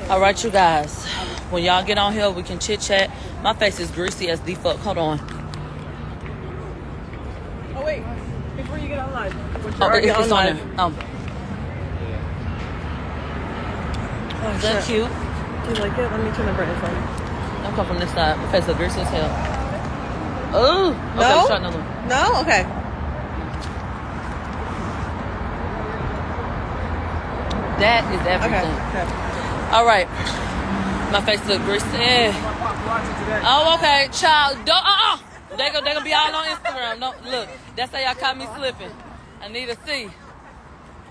All right, you guys. When y'all get on here, we can chit chat. My face is greasy as the fuck. Hold on. Oh wait, before you get online. Oh, it's on there. Oh. Is that cute? Do you like it? Let me turn the brightness on. Don't come from this side. My face is greasy as hell. Oh. Okay, No? let's try another one. No? Okay. That is everything. Okay. All right. My face look greasy. Oh, okay. Child, don't, They gonna be all on Instagram. No, look, that's how y'all caught me slipping. I need to see.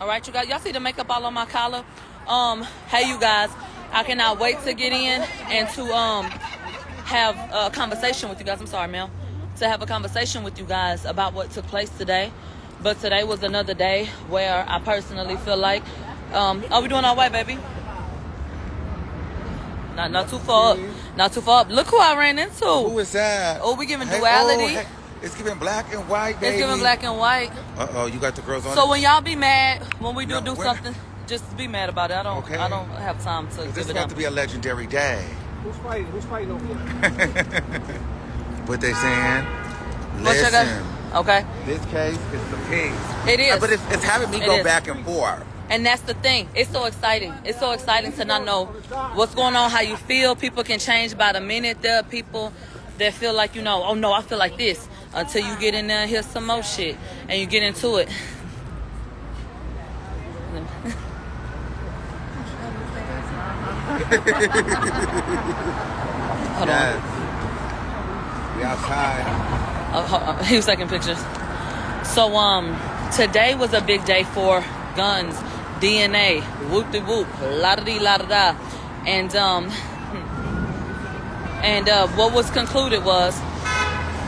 All right, you guys. Y'all see the makeup all on my collar? Hey, you guys. I cannot wait to get in and to have a conversation with you guys. I'm sorry, ma'am. To have a conversation with you guys about what took place today. But today was another day where I personally feel like, are we doing all right, baby? Not too far up. Not too far up. Look who I ran into. Who is that? Oh, we giving duality. Oh, hey, it's giving black and white, baby. It's giving black and white. Uh-oh, you got the girls on So it? when y'all be mad, when we do something, just be mad about it. I don't have time to give This is it about up. to be a legendary day. Who's fighting over here? What they saying? What y'all got? Listen, Okay. this case is the pigs. It is. But it's having me go back and forth. And that's the thing. It's so exciting. It's so exciting to not know what's going on, how you feel. People can change by the minute. There are people that feel like, oh no, I feel like this. Until you get in there and hear some more shit. And you get into it. Hold on. We outside. He was taking pictures. So, today was a big day for guns, DNA, whoop-de-whoop, la-da-dee-la-da-da. And what was concluded was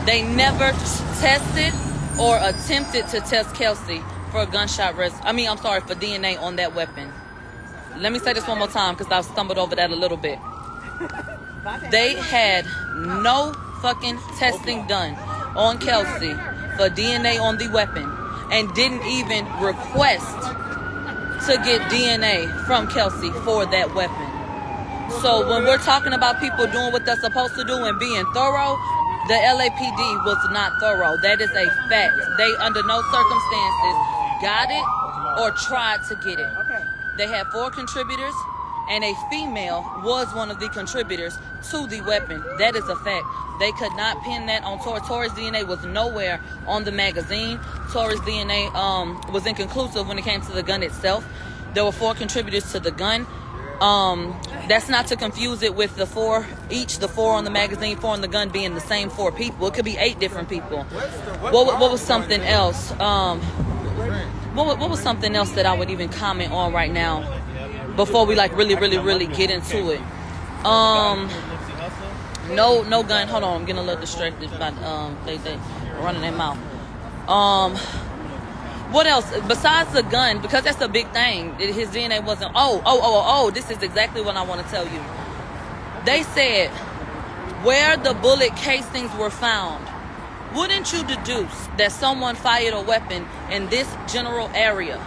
they never tested or attempted to test Kelsey for a gunshot for DNA on that weapon. Let me say this one more time because I stumbled over that a little bit. They had no fucking testing done on Kelsey for DNA on the weapon and didn't even request to get DNA from Kelsey for that weapon. So when we're talking about people doing what they're supposed to do and being thorough, the LAPD was not thorough. That is a fact. They, under no circumstances, got it or tried to get it. They had 4 contributors, and a female was one of the contributors to the weapon. That is a fact. They could not pin that on Tory. Tory's DNA was nowhere on the magazine. Tory's DNA was inconclusive when it came to the gun itself. There were 4 contributors to the gun. That's not to confuse it with the 4 each, the 4 on the magazine, 4 on the gun being the same 4 people. It could be 8 different people. What was something else? What was something else that I would even comment on right now before we really get into it? No gun. Hold on, I'm getting a little distracted by they running their mouth. What else besides the gun? Because that's a big thing. His DNA wasn't. Oh. This is exactly what I want to tell you. They said where the bullet casings were found. Wouldn't you deduce that someone fired a weapon in this general area?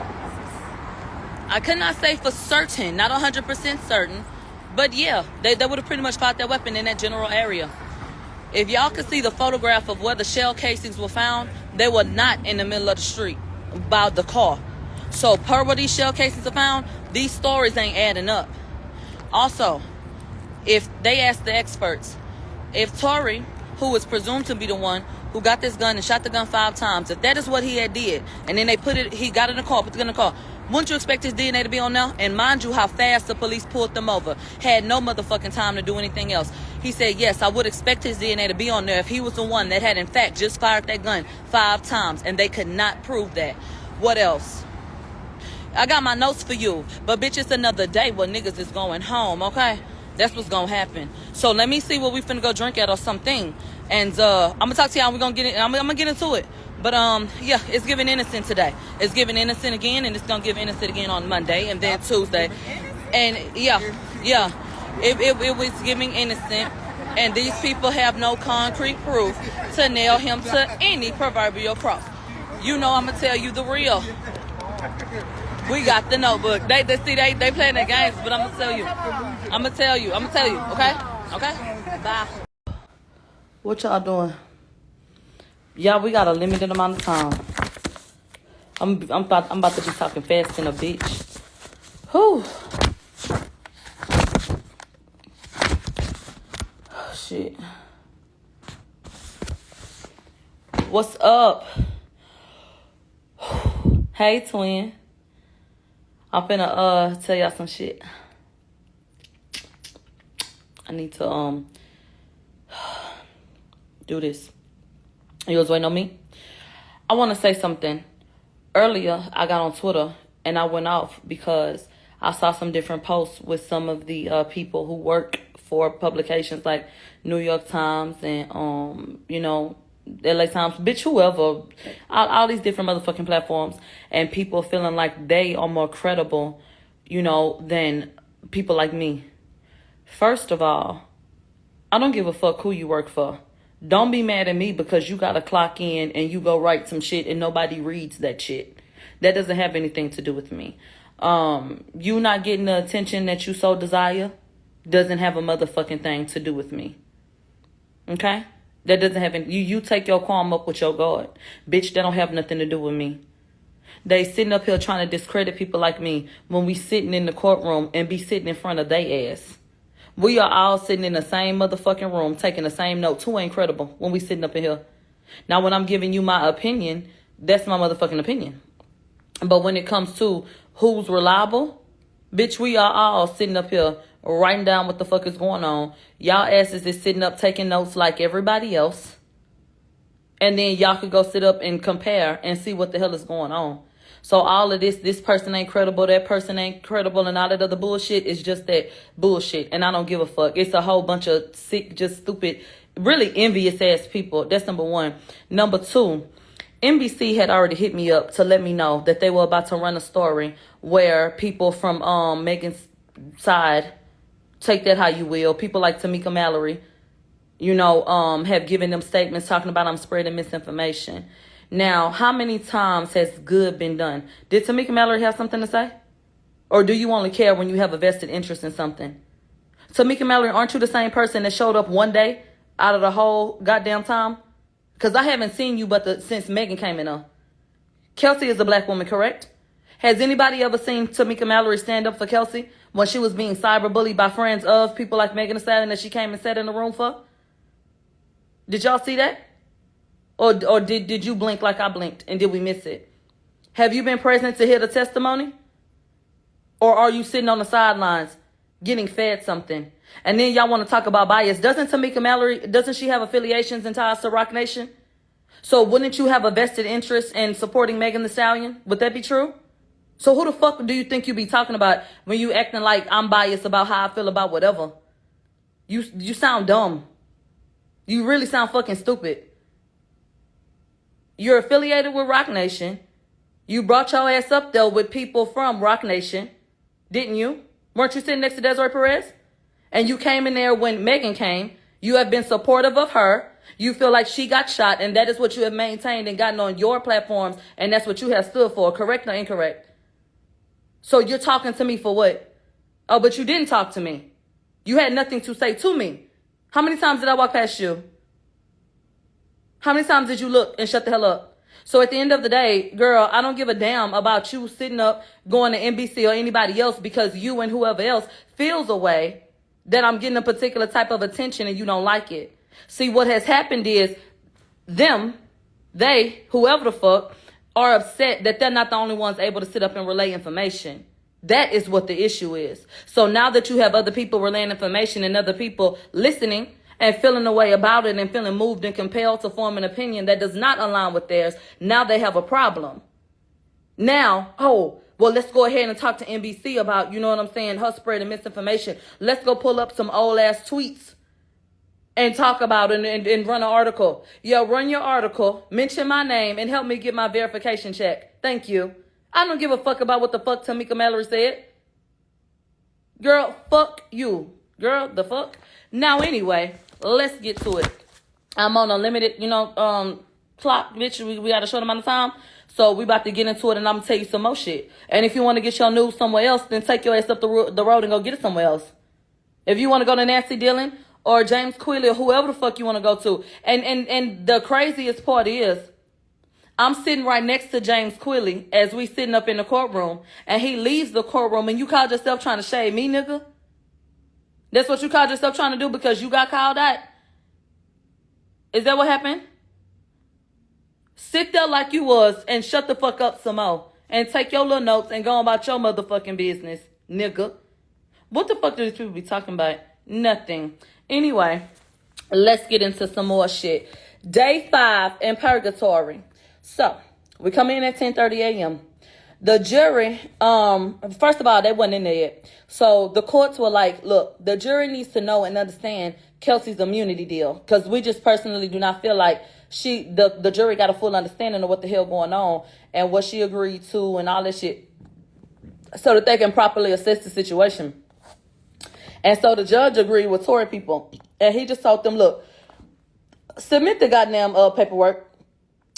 I could not say for certain, not 100% certain, but yeah, they would have pretty much fired that weapon in that general area. If y'all could see the photograph of where the shell casings were found, they were not in the middle of the street by the car. So per where these shell casings are found, these stories ain't adding up. Also, if they asked the experts, if Tory, who is presumed to be the one who got this gun and shot the gun 5 times, if that is what he had did, and then he got in the car, put the gun in the car, wouldn't you expect his DNA to be on there? And mind you how fast the police pulled them over. Had no motherfucking time to do anything else. He said, yes, I would expect his DNA to be on there if he was the one that had in fact just fired that gun 5 times, and they could not prove that. What else? I got my notes for you, but bitch, it's another day where niggas is going home, okay? That's what's gonna happen. So let me see what we finna go drink at or something. And I'm gonna talk to y'all. We're gonna get it. I'm gonna get into it. But yeah, it's giving innocent today. It's giving innocent again, and it's gonna give innocent again on Monday and then Tuesday. And yeah, it was giving innocent. And these people have no concrete proof to nail him to any proverbial cross. You know I'm gonna tell you the real. We got the notebook. They playing their games, but I'm gonna tell you, okay? Bye. What y'all doing? Yeah, we got a limited amount of time. I'm about to be talking fast in a bitch. Whew. Shit. What's up? Hey, twin. I'm finna tell y'all some shit. I need to do this. You was waiting on me? I want to say something. Earlier, I got on Twitter and I went off because I saw some different posts with some of the people who work for publications like New York Times and you know, LA Times, bitch, whoever, all these different motherfucking platforms, and people feeling like they are more credible, you know, than people like me. First of all, I don't give a fuck who you work for. Don't be mad at me because you gotta clock in and you go write some shit and nobody reads that shit. That doesn't have anything to do with me. You not getting the attention that you so desire doesn't have a motherfucking thing to do with me. Okay? That doesn't have any, you take your qualm up with your God. Bitch, that don't have nothing to do with me. They sitting up here trying to discredit people like me when we sitting in the courtroom and be sitting in front of they ass. We are all sitting in the same motherfucking room taking the same notes. Who ain't credible when we sitting up in here? Now, when I'm giving you my opinion, that's my motherfucking opinion. But when it comes to who's reliable, bitch, we are all sitting up here writing down what the fuck is going on. Y'all asses is sitting up taking notes like everybody else. And then y'all could go sit up and compare and see what the hell is going on. So all of this person ain't credible, that person ain't credible, and all that other bullshit is just that bullshit. And I don't give a fuck. It's a whole bunch of sick, just stupid, really envious ass people. That's number one. Number two, NBC had already hit me up to let me know that they were about to run a story where people from Megan's side, take that how you will, people like Tamika Mallory, you know, have given them statements talking about I'm spreading misinformation. Now, how many times has good been done? Did Tamika Mallory have something to say? Or do you only care when you have a vested interest in something? Tamika Mallory, aren't you the same person that showed up one day out of the whole goddamn time? Because I haven't seen you since Megan came in. Kelsey is a black woman, correct? Has anybody ever seen Tamika Mallory stand up for Kelsey when she was being cyberbullied by friends of people like Megan Thee Stallion that she came and sat in the room for? Did y'all see that? Or did you blink like I blinked and did we miss it? Have you been present to hear the testimony? Or are you sitting on the sidelines getting fed something? And then y'all want to talk about bias. Doesn't Tamika Mallory, doesn't she have affiliations and ties to Rock Nation? So wouldn't you have a vested interest in supporting Megan Thee Stallion? Would that be true? So who the fuck do you think you be talking about when you acting like I'm biased about how I feel about whatever? You sound dumb. You really sound fucking stupid. You're affiliated with Rock Nation. You brought your ass up there with people from Rock Nation, didn't you? Weren't you sitting next to Desiree Perez? And you came in there when Megan came. You have been supportive of her. You feel like she got shot, and that is what you have maintained and gotten on your platforms, and that's what you have stood for, correct or incorrect? So you're talking to me for what? Oh, but you didn't talk to me. You had nothing to say to me. How many times did I walk past you? How many times did you look and shut the hell up? So at the end of the day, girl, I don't give a damn about you sitting up going to NBC or anybody else because you and whoever else feels a way that I'm getting a particular type of attention and you don't like it. See, what has happened is they, whoever the fuck, are upset that they're not the only ones able to sit up and relay information. That is what the issue is. So now that you have other people relaying information and other people listening and feeling a way about it and feeling moved and compelled to form an opinion that does not align with theirs, now they have a problem. Now, well, let's go ahead and talk to NBC about, you know what I'm saying, her spreading misinformation. Let's go pull up some old ass tweets and talk about it and run an article. Yo, run your article, mention my name, and help me get my verification check. Thank you. I don't give a fuck about what the fuck Tamika Mallory said. Girl, fuck you. Girl, the fuck? Now, anyway, let's get to it. I'm on a limited, clock, bitch. We got a short amount of time. So we about to get into it, and I'm gonna tell you some more shit. And if you want to get your news somewhere else, then take your ass up the road and go get it somewhere else. If you want to go to Nancy Dillon or James Quilly or whoever the fuck you want to go to. And the craziest part is, I'm sitting right next to James Quilly as we sitting up in the courtroom, and he leaves the courtroom, and you called yourself trying to shade me, nigga? That's what you called yourself trying to do because you got called out? Is that what happened? Sit there like you was and shut the fuck up some more. And take your little notes and go about your motherfucking business, nigga. What the fuck do these people be talking about? Nothing. Anyway, let's get into some more shit. Day 5 in purgatory. So, we come in at 10:30 a.m. The jury, first of all, they wasn't in there yet. So, the courts were like, look, the jury needs to know and understand Kelsey's immunity deal. Because we just personally do not feel like the jury got a full understanding of what the hell going on and what she agreed to and all that shit. So that they can properly assess the situation. And so the judge agreed with Tory people. And he just told them, look, submit the goddamn paperwork.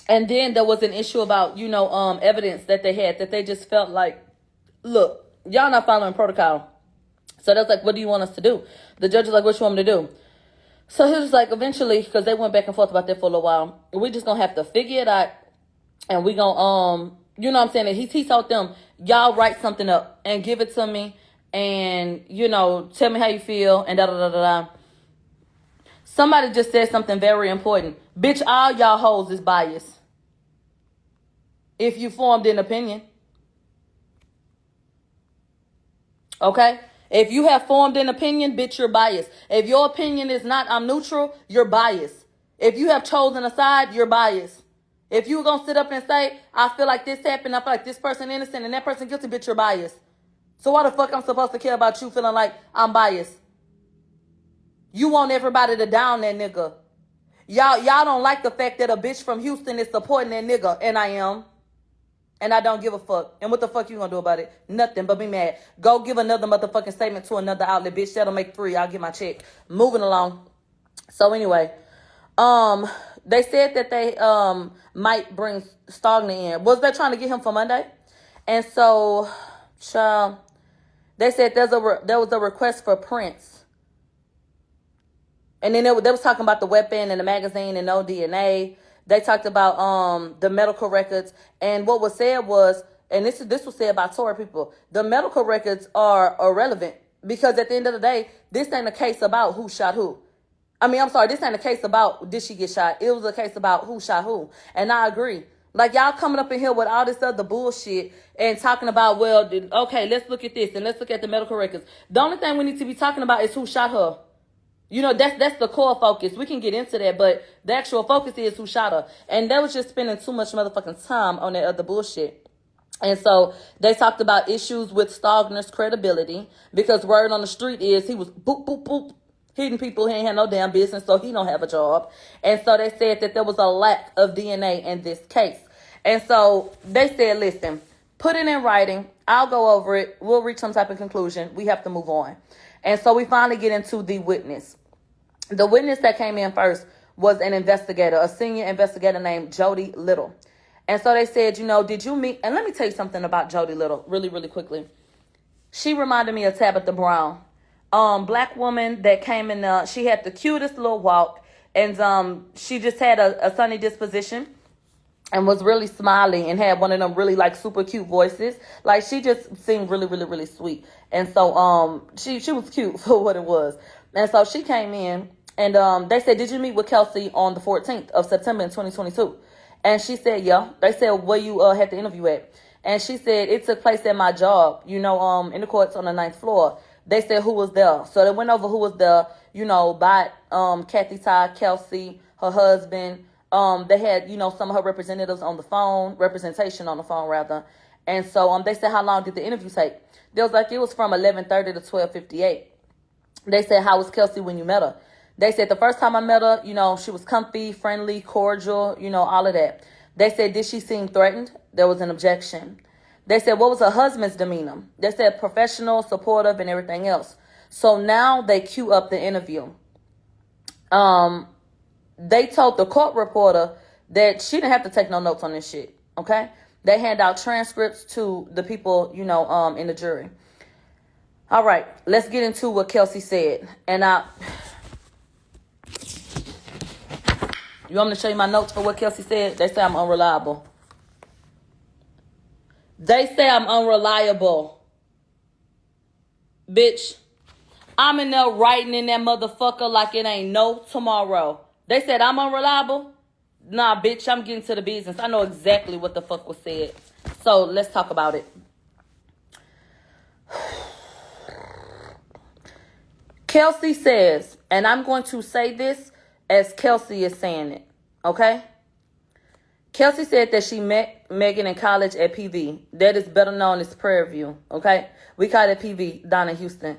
And then there was an issue about, evidence that they had that they just felt like, look, y'all not following protocol. So that's like, what do you want us to do? The judge is like, what you want me to do? So he was like, eventually, because they went back and forth about that for a little while, we just going to have to figure it out. And we going to, you know what I'm saying? And he told them, y'all write something up and give it to me. And, tell me how you feel and da-da-da-da-da. Somebody just said something very important. Bitch, all y'all hoes is biased. If you formed an opinion. Okay? If you have formed an opinion, bitch, you're biased. If your opinion is not, I'm neutral, you're biased. If you have chosen a side, you're biased. If you're going to sit up and say, I feel like this happened, I feel like this person innocent and that person guilty, bitch, you're biased. So why the fuck I'm supposed to care about you feeling like I'm biased? You want everybody to down that nigga. Y'all don't like the fact that a bitch from Houston is supporting that nigga, and I am. And I don't give a fuck. And what the fuck you gonna do about it? Nothing but be mad. Go give another motherfucking statement to another outlet, bitch. That'll make 3. I'll get my check. Moving along. So anyway, they said that they might bring Stallion in. Was they trying to get him for Monday? And so, child, they said there was a request for prints. And then they was talking about the weapon and the magazine and no DNA. They talked about the medical records, and what was said was, and this was said by Tory people, the medical records are irrelevant because at the end of the day, this ain't a case about who shot who. This ain't a case about did she get shot. It was a case about who shot who, and I agree. Like, y'all coming up in here with all this other bullshit and talking about, well, okay, let's look at this and let's look at the medical records. The only thing we need to be talking about is who shot her. That's the core focus. We can get into that, but the actual focus is who shot her. And they was just spending too much motherfucking time on that other bullshit. And so they talked about issues with Stagnar's credibility because word on the street is he was boop, boop, boop, hitting people. He ain't had no damn business, so he don't have a job. And so they said that there was a lack of DNA in this case. And so they said, listen, put it in writing. I'll go over it. We'll reach some type of conclusion. We have to move on. And so we finally get into the witness. The witness that came in first was an investigator, a senior investigator named Jody Little. And so they said, did you meet? And let me tell you something about Jody Little really, really quickly. She reminded me of Tabitha Brown. Black woman that came in, she had the cutest little walk. And she just had a sunny disposition and was really smiley and had one of them really like super cute voices. Like she just seemed really, really, really sweet. And so she was cute for what it was. And so she came in and they said, did you meet with Kelsey on the 14th of September in 2022? And she said, yeah. They said, where you had the interview at? And she said, it took place at my job, in the courts on the 9th floor. They said, who was there? So they went over who was there, by Kathy Ty, Kelsey, her husband. They had, some of her representatives on the phone, representation on the phone, rather. And so they said, how long did the interview take? They was like, it was from 11:30 to 12:58. They said, how was Kelsey when you met her? They said, the first time I met her, she was comfy, friendly, cordial, all of that. They said, did she seem threatened? There was an objection. They said, what was her husband's demeanor? They said, professional, supportive, and everything else. So now they queue up the interview. They told the court reporter that she didn't have to take no notes on this shit, okay? They hand out transcripts to the people, you know, in the jury. All right, let's get into what Kelsey said. And you want me to show you my notes for what Kelsey said? They say I'm unreliable. They say I'm unreliable. Bitch, I'm in there writing in that motherfucker like it ain't no tomorrow. They said I'm unreliable? Nah, bitch, I'm getting to the business. I know exactly what the fuck was said. So let's talk about it. Kelsey says, and I'm going to say this as Kelsey is saying it, okay? Kelsey said that she met Megan in college at PV. That is better known as Prairie View, okay? We call it PV down in Houston,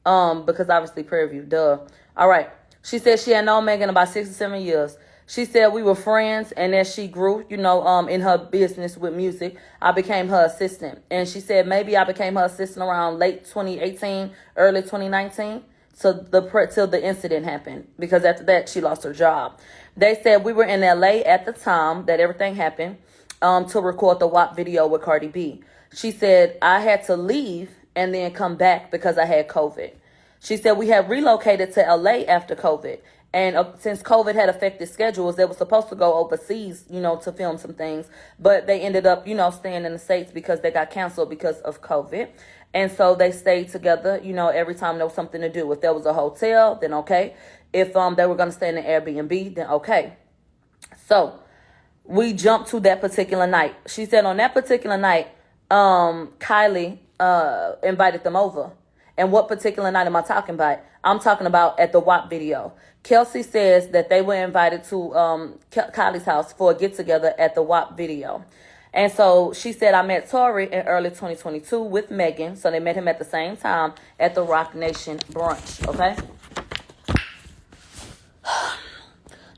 because obviously Prairie View, duh. All right. She said she had known Megan about 6 or 7 years. She said we were friends, and as she grew, you know, in her business with music, I became her assistant. And she said maybe I became her assistant around late 2018, early 2019. Till the incident happened, because after that she lost her job. They said we were in LA at the time that everything happened, to record the WAP video with Cardi B. She said I had to leave and then come back because I had COVID. She said we had relocated to LA after COVID, and since COVID had affected schedules, they were supposed to go overseas, you know, to film some things, but they ended up, you know, staying in the States because they got canceled because of COVID. And so they stayed together, you know, every time there was something to do. If there was a hotel, then okay. If they were going to stay in an Airbnb, then okay. So we jumped to that particular night. She said on that particular night, Kylie invited them over. And what particular night am I talking about? I'm talking about at the WAP video. Kelsey says that they were invited to Kylie's house for a get-together at the WAP video. And so she said, I met Tory in early 2022 with Megan. So they met him at the same time at the Rock Nation brunch, okay?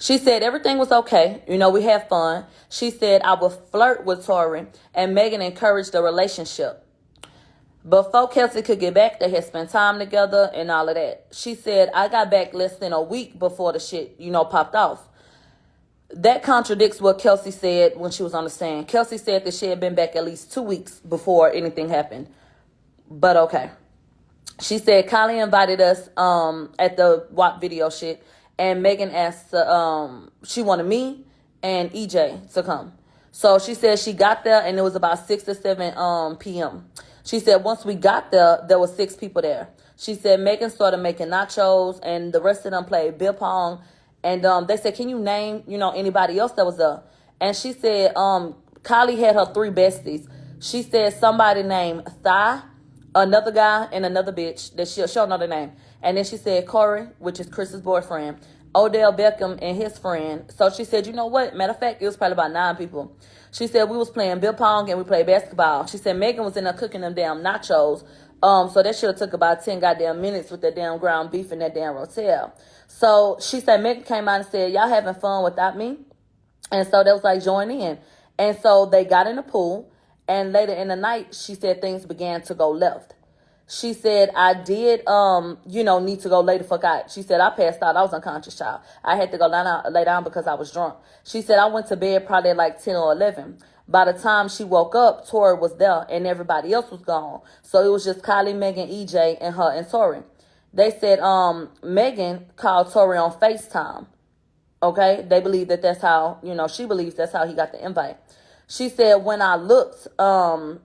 She said everything was okay. You know, we had fun. She said I would flirt with Tory, and Megan encouraged the relationship. Before Kelsey could get back, they had spent time together and all of that. She said, I got back less than a week before the shit, you know, popped off. That contradicts what Kelsey said when she was on the stand. Kelsey said that she had been back at least 2 weeks before anything happened. But okay. She said Kylie invited us at the WAP video shit, and Megan asked, she wanted me and EJ to come. So she said she got there, and it was about 6 or 7 p.m. She said once we got there, there were 6 people there. She said Megan started making nachos, and the rest of them played beer pong. And they said, can you name, you know, anybody else that was there? And she said Kylie had her 3 besties. She said somebody named Thigh, another guy, and another bitch that she'll know the name. And then she said Corey, which is Chris's boyfriend, Odell Beckham and his friend. So she said, you know what? Matter of fact, it was probably about 9 people. She said we was playing beer pong and we played basketball. She said Megan was in there cooking them damn nachos. So that should have took about 10 goddamn minutes with that damn ground beef in that damn hotel. So she said Megan came out and said, y'all having fun without me? And so they was like, join in. And so they got in the pool. And later in the night, she said things began to go left. She said, I did, you know, need to go lay the fuck out. She said, I passed out. I was unconscious, child. I had to go lay down because I was drunk. She said, I went to bed probably at like 10 or 11. By the time she woke up, Tori was there and everybody else was gone. So it was just Kylie, Megan, EJ, and her and Tori. They said Megan called Tori on FaceTime. Okay? They believe that that's how, you know, she believes that's how he got the invite. She said, when I looked, when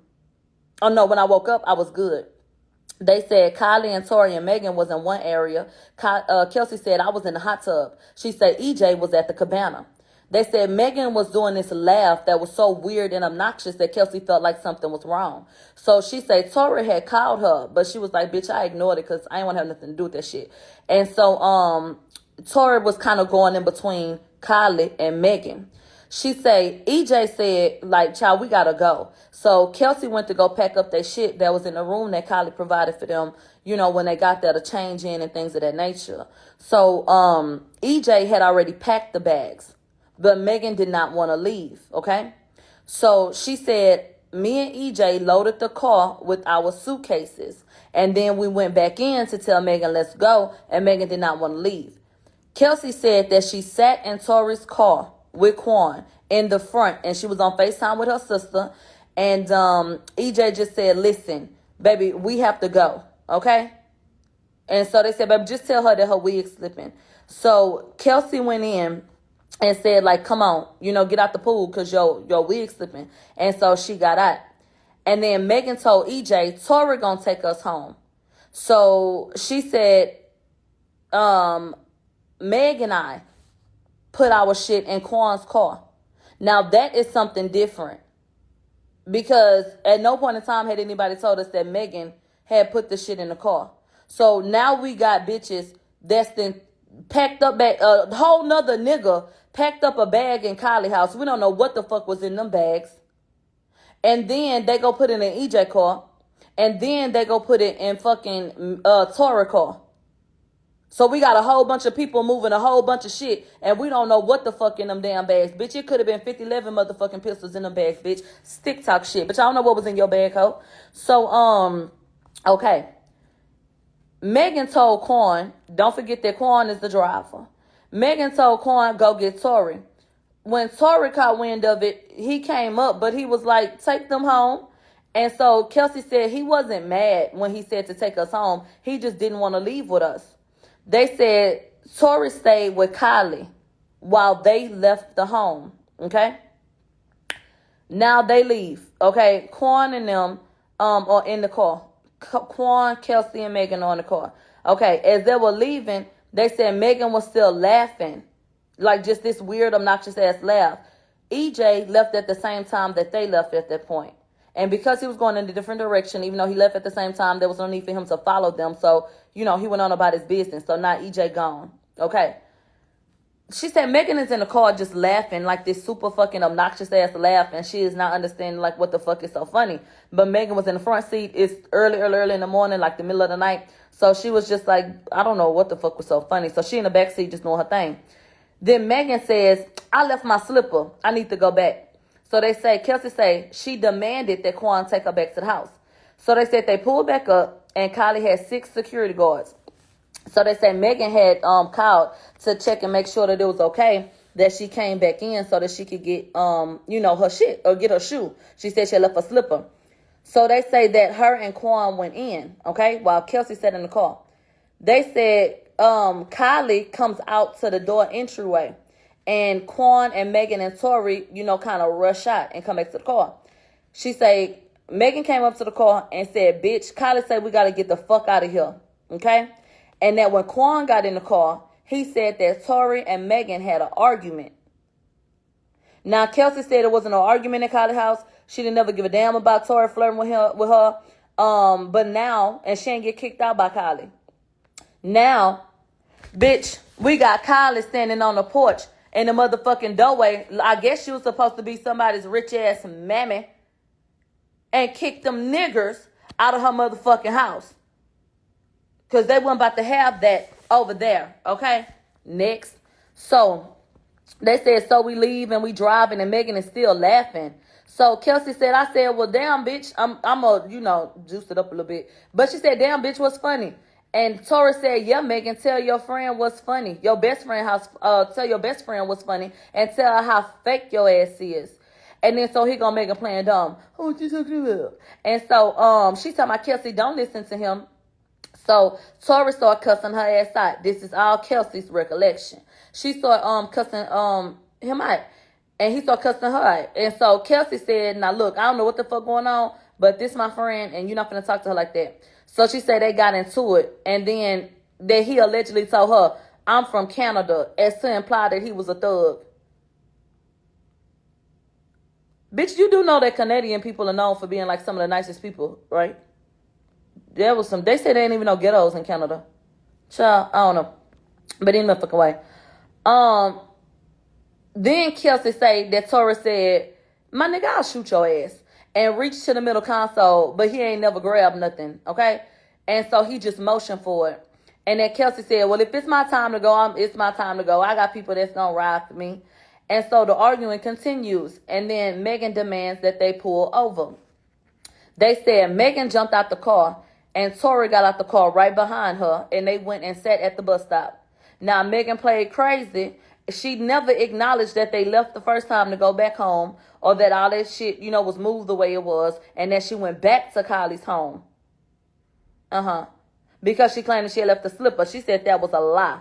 I woke up, I was good. They said Kylie and Tori and Megan was in one area. Kelsey said I was in the hot tub. She said EJ was at the cabana. They said Megan was doing this laugh that was so weird and obnoxious that Kelsey felt like something was wrong. So she said Tori had called her, but she was like, bitch, I ignored it because I didn't want to have nothing to do with that shit. And so Tori was kind of going in between Kylie and Megan. She said, EJ said, like, child, we got to go. So Kelsey went to go pack up their shit that was in the room that Kylie provided for them, you know, when they got there to change in and things of that nature. So EJ had already packed the bags, but Megan did not want to leave, okay? So she said, me and EJ loaded the car with our suitcases, and then we went back in to tell Megan, let's go, and Megan did not want to leave. Kelsey said that she sat in Tori's car with Quan in the front, and she was on FaceTime with her sister. And EJ just said, listen, baby, we have to go, okay? And so they said, baby, just tell her that her wig's slipping. So Kelsey went in and said, like, come on, get out the pool because your wig's slipping. And so she got out. And then Megan told EJ, Tory gonna take us home. So she said, Meg and I put our shit in Quan's car. Now that is something different. Because at no point in time had anybody told us that Megan had put the shit in the car. So now we got bitches that's then packed up a whole nother nigga packed up a bag in Kylie house. We don't know what the fuck was in them bags. And then they go put it in EJ car. And then they go put it in fucking Tory car. So we got a whole bunch of people moving a whole bunch of shit, and we don't know what the fuck in them damn bags, bitch. It could have been 50-11 motherfucking pistols in them bags, bitch. Stick talk shit, but y'all don't know what was in your bag, ho. So, okay. Megan told Quan, don't forget that Quan is the driver. Megan told Quan, go get Tory. When Tory caught wind of it, he came up, but he was like, take them home. And so Kelsey said he wasn't mad when he said to take us home. He just didn't want to leave with us. They said Tory stayed with Kylie while they left the home, okay? Now they leave, okay? Quan and them are in the car. Quan, Kelsey, and Megan are in the car. Okay, as they were leaving, they said Megan was still laughing, like just this weird, obnoxious-ass laugh. EJ left at the same time that they left at that point. And because he was going in a different direction, even though he left at the same time, there was no need for him to follow them. So, he went on about his business. So now EJ gone. Okay. She said Megan is in the car just laughing, like this super fucking obnoxious ass laugh. And she is not understanding like what the fuck is so funny. But Megan was in the front seat. It's early in the morning, like the middle of the night. So she was just like, I don't know what the fuck was so funny. So she in the back seat just doing her thing. Then Megan says, I left my slipper. I need to go back. So they say, Kelsey say, she demanded that Quan take her back to the house. So they said they pulled back up and Kylie had 6 security guards. So they say Megan had called to check and make sure that it was okay that she came back in so that she could get, her shit or get her shoe. She said she left her slipper. So they say that her and Quan went in, okay, while Kelsey sat in the car. They said Kylie comes out to the door entryway. And Quan and Megan and Tory, kind of rush out and come back to the car. She say, Megan came up to the car and said, bitch, Kylie said we got to get the fuck out of here. Okay? And that when Quan got in the car, he said that Tory and Megan had an argument. Now, Kelsey said it wasn't an argument in Kylie's house. She didn't never give a damn about Tory flirting with her. But now, and she didn't get kicked out by Kylie. Now, bitch, we got Kylie standing on the porch in the motherfucking doorway. I guess she was supposed to be somebody's rich-ass mammy and kick them niggers out of her motherfucking house. Because they weren't about to have that over there, okay? Next. So, they said, so we leave and we driving and Megan is still laughing. So, Kelsey said, I said, well, damn, bitch, I'm juice it up a little bit. But she said, damn, bitch, what's funny? And Tory said, yeah, Megan, tell your friend what's funny. Your best friend tell your best friend what's funny and tell her how fake your ass is. And then so he gonna make her playing dumb. Oh, what you talking about? And so she told my Kelsey, don't listen to him. So Tory started cussing her ass out. This is all Kelsey's recollection. She started cussing him out. And he started cussing her out. And so Kelsey said, now look, I don't know what the fuck going on, but this my friend and you're not gonna talk to her like that. So she said they got into it, and then that he allegedly told her, I'm from Canada, as to imply that he was a thug. Bitch, you do know that Canadian people are known for being like some of the nicest people, right? They said they didn't even know ghettos in Canada. Child, I don't know. But in the fucking way. Then Kelsey say that Tory said, my nigga, I'll shoot your ass. And reached to the middle console, but he ain't never grabbed nothing, okay? And so he just motioned for it. And then Kelsey said, well, if it's my time to go, it's my time to go. I got people that's going to ride for me. And so the arguing continues. And then Megan demands that they pull over. They said Megan jumped out the car, and Tory got out the car right behind her, and they went and sat at the bus stop. Now, Megan played crazy She never acknowledged that they left the first time to go back home, or that all that shit, was moved the way it was, and that she went back to Kylie's home. Because she claimed that she had left the slipper. She said that was a lie.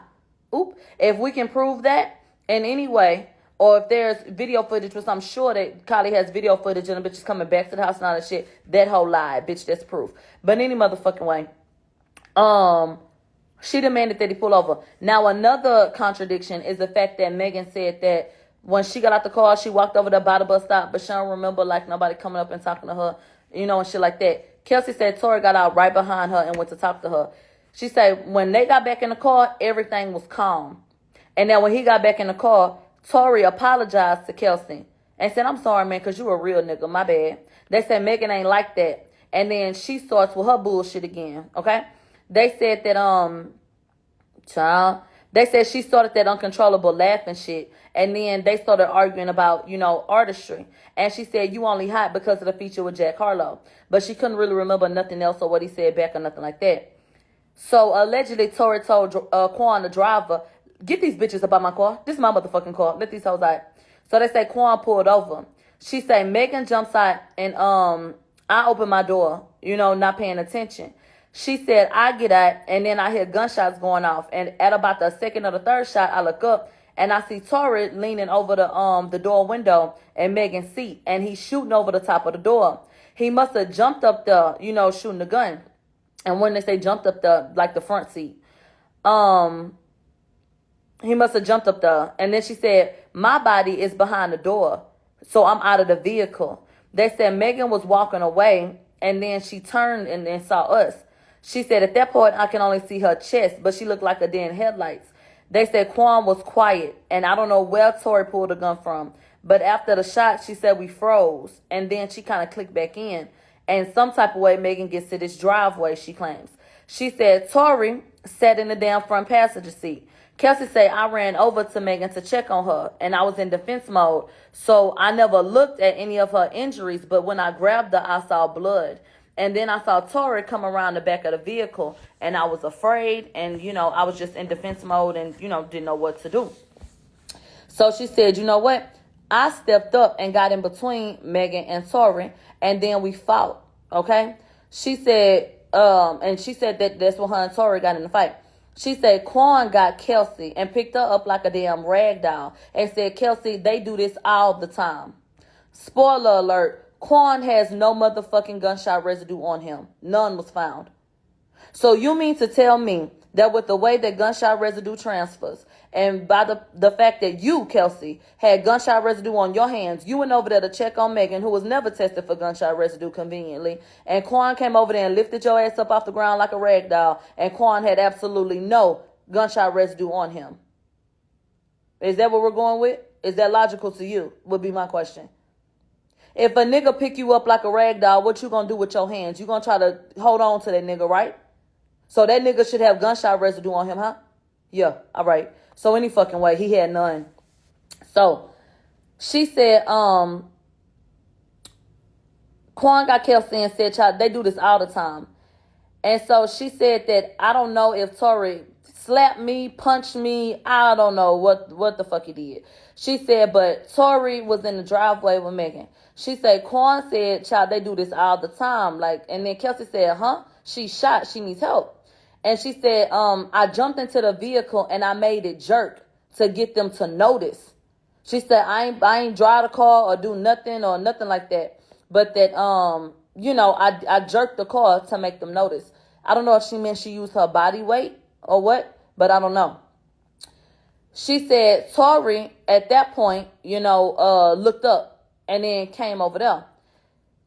Oop. If we can prove that in any way, or if there's video footage, which I'm sure that Kylie has video footage and the bitch is coming back to the house and all that shit, that whole lie, bitch, that's proof. But any motherfucking way, she demanded that he pull over. Now, another contradiction is the fact that Megan said that when she got out the car, she walked over there by the bus stop, but she don't remember, like, nobody coming up and talking to her, and shit like that. Kelsey said Tory got out right behind her and went to talk to her. She said when they got back in the car, everything was calm. And then when he got back in the car, Tory apologized to Kelsey and said, I'm sorry, man, because you a real nigga. My bad. They said Megan ain't like that. And then she starts with her bullshit again, okay? They said that, they said she started that uncontrollable laughing shit. And then they started arguing about, artistry. And she said, you only hot because of the feature with Jack Harlow. But she couldn't really remember nothing else or what he said back or nothing like that. So allegedly, Tory told Quan, the driver, get these bitches about my car. This is my motherfucking car. Let these hoes out. So they say Quan pulled over. She say Megan jumps out and I open my door, not paying attention. She said I get out and then I hear gunshots going off. And at about the second or the third shot, I look up and I see Tory leaning over the door window in Megan's seat, and he's shooting over the top of the door. He must have jumped up there, shooting the gun. And when they say jumped up the front seat, he must have jumped up there. And then she said, my body is behind the door, so I'm out of the vehicle. They said Megan was walking away, and then she turned and then saw us. She said, at that point, I can only see her chest, but she looked like a deer in headlights. They said Quan was quiet, and I don't know where Tory pulled the gun from. But after the shot, she said we froze, and then she kind of clicked back in. And some type of way, Megan gets to this driveway, she claims. She said Tory sat in the damn front passenger seat. Kelsey said I ran over to Megan to check on her, and I was in defense mode. So I never looked at any of her injuries, but when I grabbed her, I saw blood. And then I saw Tory come around the back of the vehicle, and I was afraid, and, I was just in defense mode and, didn't know what to do. So she said, you know what? I stepped up and got in between Megan and Tory, and then we fought, okay? She said, and she said that that's when her and Tory got in the fight. She said Quan got Kelsey and picked her up like a damn rag doll and said, Kelsey, they do this all the time. Spoiler alert, Quan has no motherfucking gunshot residue on him. None was found. So you mean to tell me that with the way that gunshot residue transfers, and by the fact that you, Kelsey, had gunshot residue on your hands, you went over there to check on Megan, who was never tested for gunshot residue conveniently, and Quan came over there and lifted your ass up off the ground like a rag doll, and Quan had absolutely no gunshot residue on him. Is that what we're going with? Is that logical to you? Would be my question. If a nigga pick you up like a rag doll, what you gonna do with your hands? You gonna try to hold on to that nigga, right? So that nigga should have gunshot residue on him, huh? Yeah, all right. So any fucking way, he had none. So she said, Quan got Kelsey and said, child, they do this all the time. And so she said that I don't know if Tory slapped me, punched me. I don't know what the fuck he did. She said, but Tory was in the driveway with Megan. She said, Quan said, child, they do this all the time. And then Kelsey said, huh? She's shot. She needs help. And she said, I jumped into the vehicle and I made it jerk to get them to notice. She said, I ain't drive the car or do nothing like that. But that, I jerked the car to make them notice. I don't know if she meant she used her body weight or what, but I don't know. She said, Tory, at that point, looked up and then came over there.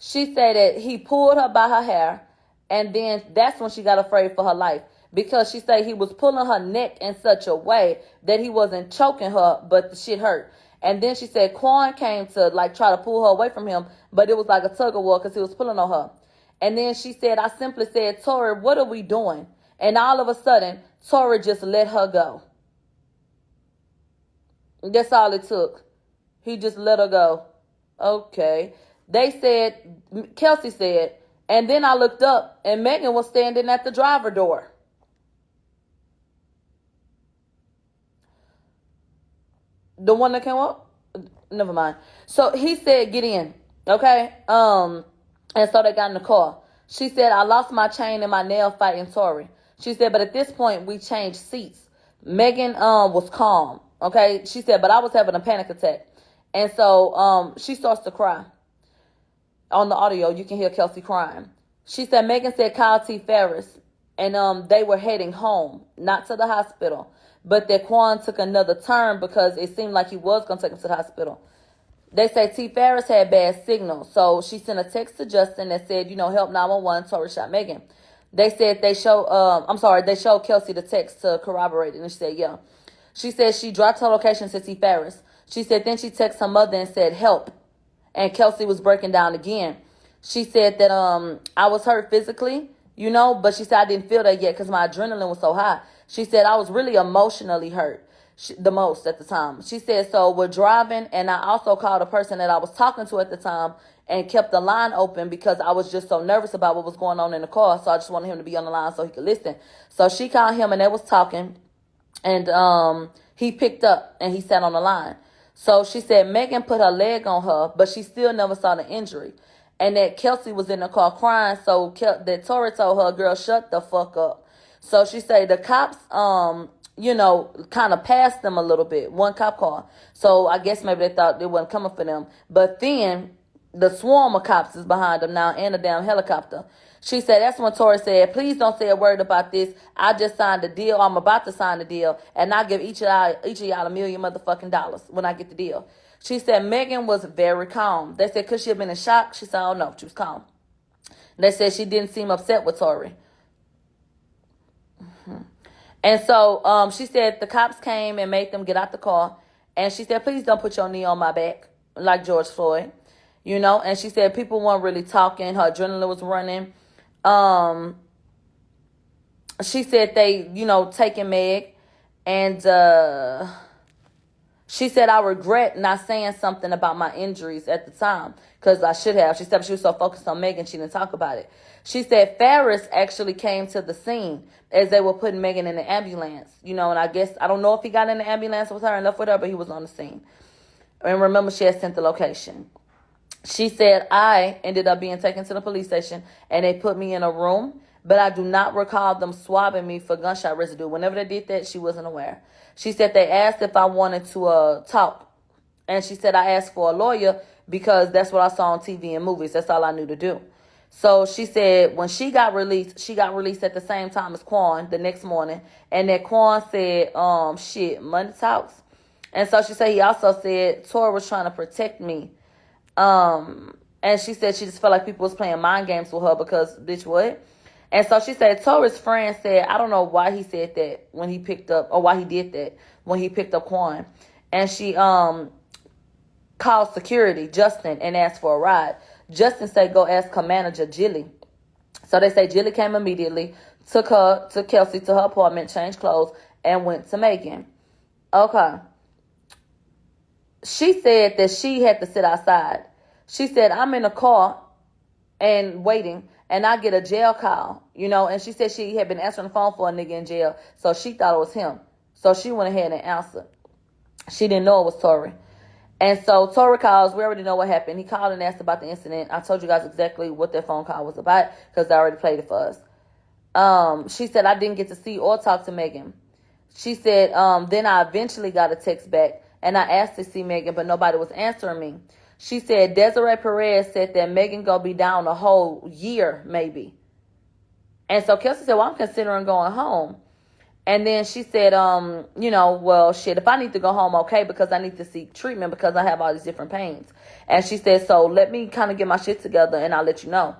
She said that he pulled her by her hair. And then that's when she got afraid for her life, because she said he was pulling her neck in such a way that he wasn't choking her, but the shit hurt. And then she said Quan came to try to pull her away from him, but it was like a tug of war because he was pulling on her. And then she said, I simply said, Tory, what are we doing? And all of a sudden, Tory just let her go. That's all it took. He just let her go. Okay. Kelsey said, and then I looked up and Megan was standing at the driver door. The one that came up? Never mind. So he said, get in. Okay? And so they got in the car. She said, I lost my chain in my nail fighting Tory. She said, but at this point, we changed seats. Megan was calm. Okay? She said, but I was having a panic attack. And so she starts to cry. On the audio, you can hear Kelsey crying. She said, Megan said, call T. Ferris. And they were heading home, not to the hospital. But that Quan took another turn because it seemed like he was going to take him to the hospital. They say T. Ferris had bad signal. So she sent a text to Justin that said, help 911, Tory shot Megan. They said they showed Kelsey the text to corroborate it. And she said, yeah. She said she dropped her location to T. Ferris. She said then she texted her mother and said, help. And Kelsey was breaking down again. She said that I was hurt physically, but she said I didn't feel that yet because my adrenaline was so high. She said I was really emotionally hurt the most at the time. She said, so we're driving, and I also called a person that I was talking to at the time and kept the line open because I was just so nervous about what was going on in the car. So I just wanted him to be on the line so he could listen. So she called him, and they was talking, and he picked up, and he sat on the line. So she said Megan put her leg on her, but she still never saw the injury. And that Kelsey was in the car crying, so that Tory told her, girl, shut the fuck up. So she said the cops, kind of passed them a little bit, one cop car. So I guess maybe they thought they wasn't coming for them. But then the swarm of cops is behind them now and a damn helicopter. She said that's when Tory said, please don't say a word about this. I just signed a deal. I'm about to sign the deal. And I'll give each of y'all $1 million motherfucking dollars when I get the deal. She said Megan was very calm. They said, could she have been in shock? She said, oh, no, she was calm. They said she didn't seem upset with Tory. And so she said the cops came and made them get out the car. And she said, please don't put your knee on my back like George Floyd. And she said people weren't really talking. Her adrenaline was running. She said they, taking Meg. And she said, I regret not saying something about my injuries at the time because I should have. She said she was so focused on Megan, she didn't talk about it. She said Ferris actually came to the scene as they were putting Megan in the ambulance. And I guess, I don't know if he got in the ambulance with her and left with her, but he was on the scene. And remember, she had sent the location. She said, I ended up being taken to the police station and they put me in a room, but I do not recall them swabbing me for gunshot residue. Whenever they did that, she wasn't aware. She said they asked if I wanted to talk. And she said I asked for a lawyer because that's what I saw on TV and movies. That's all I knew to do. So she said when she got released at the same time as Quan the next morning. And that Quan said, money talks. And so she said he also said Tory was trying to protect me. And she said she just felt like people was playing mind games with her because, bitch, what? And so she said Tory's friend said, I don't know why he said that when he picked up, or why he did that when he picked up Quan. And she called security, Justin, and asked for a ride. Justin said go ask her manager, Jilly. So they say Jilly came immediately, took Kelsey to her apartment, changed clothes, and went to Megan. Okay. She said that she had to sit outside. She said, I'm in a car and waiting, and I get a jail call, and she said she had been answering the phone for a nigga in jail, so she thought it was him. So she went ahead and answered. She didn't know it was Tory. And so Tory calls. We already know what happened. He called and asked about the incident. I told you guys exactly what that phone call was about because they already played it for us. She said, I didn't get to see or talk to Megan. She said, then I eventually got a text back, and I asked to see Megan, but nobody was answering me. She said Desiree Perez said that Megan gonna be down a whole year, maybe. And so Kelsey said, well, I'm considering going home. And then she said, well, shit, if I need to go home, okay, because I need to seek treatment because I have all these different pains. And she said, so let me kind of get my shit together and I'll let you know.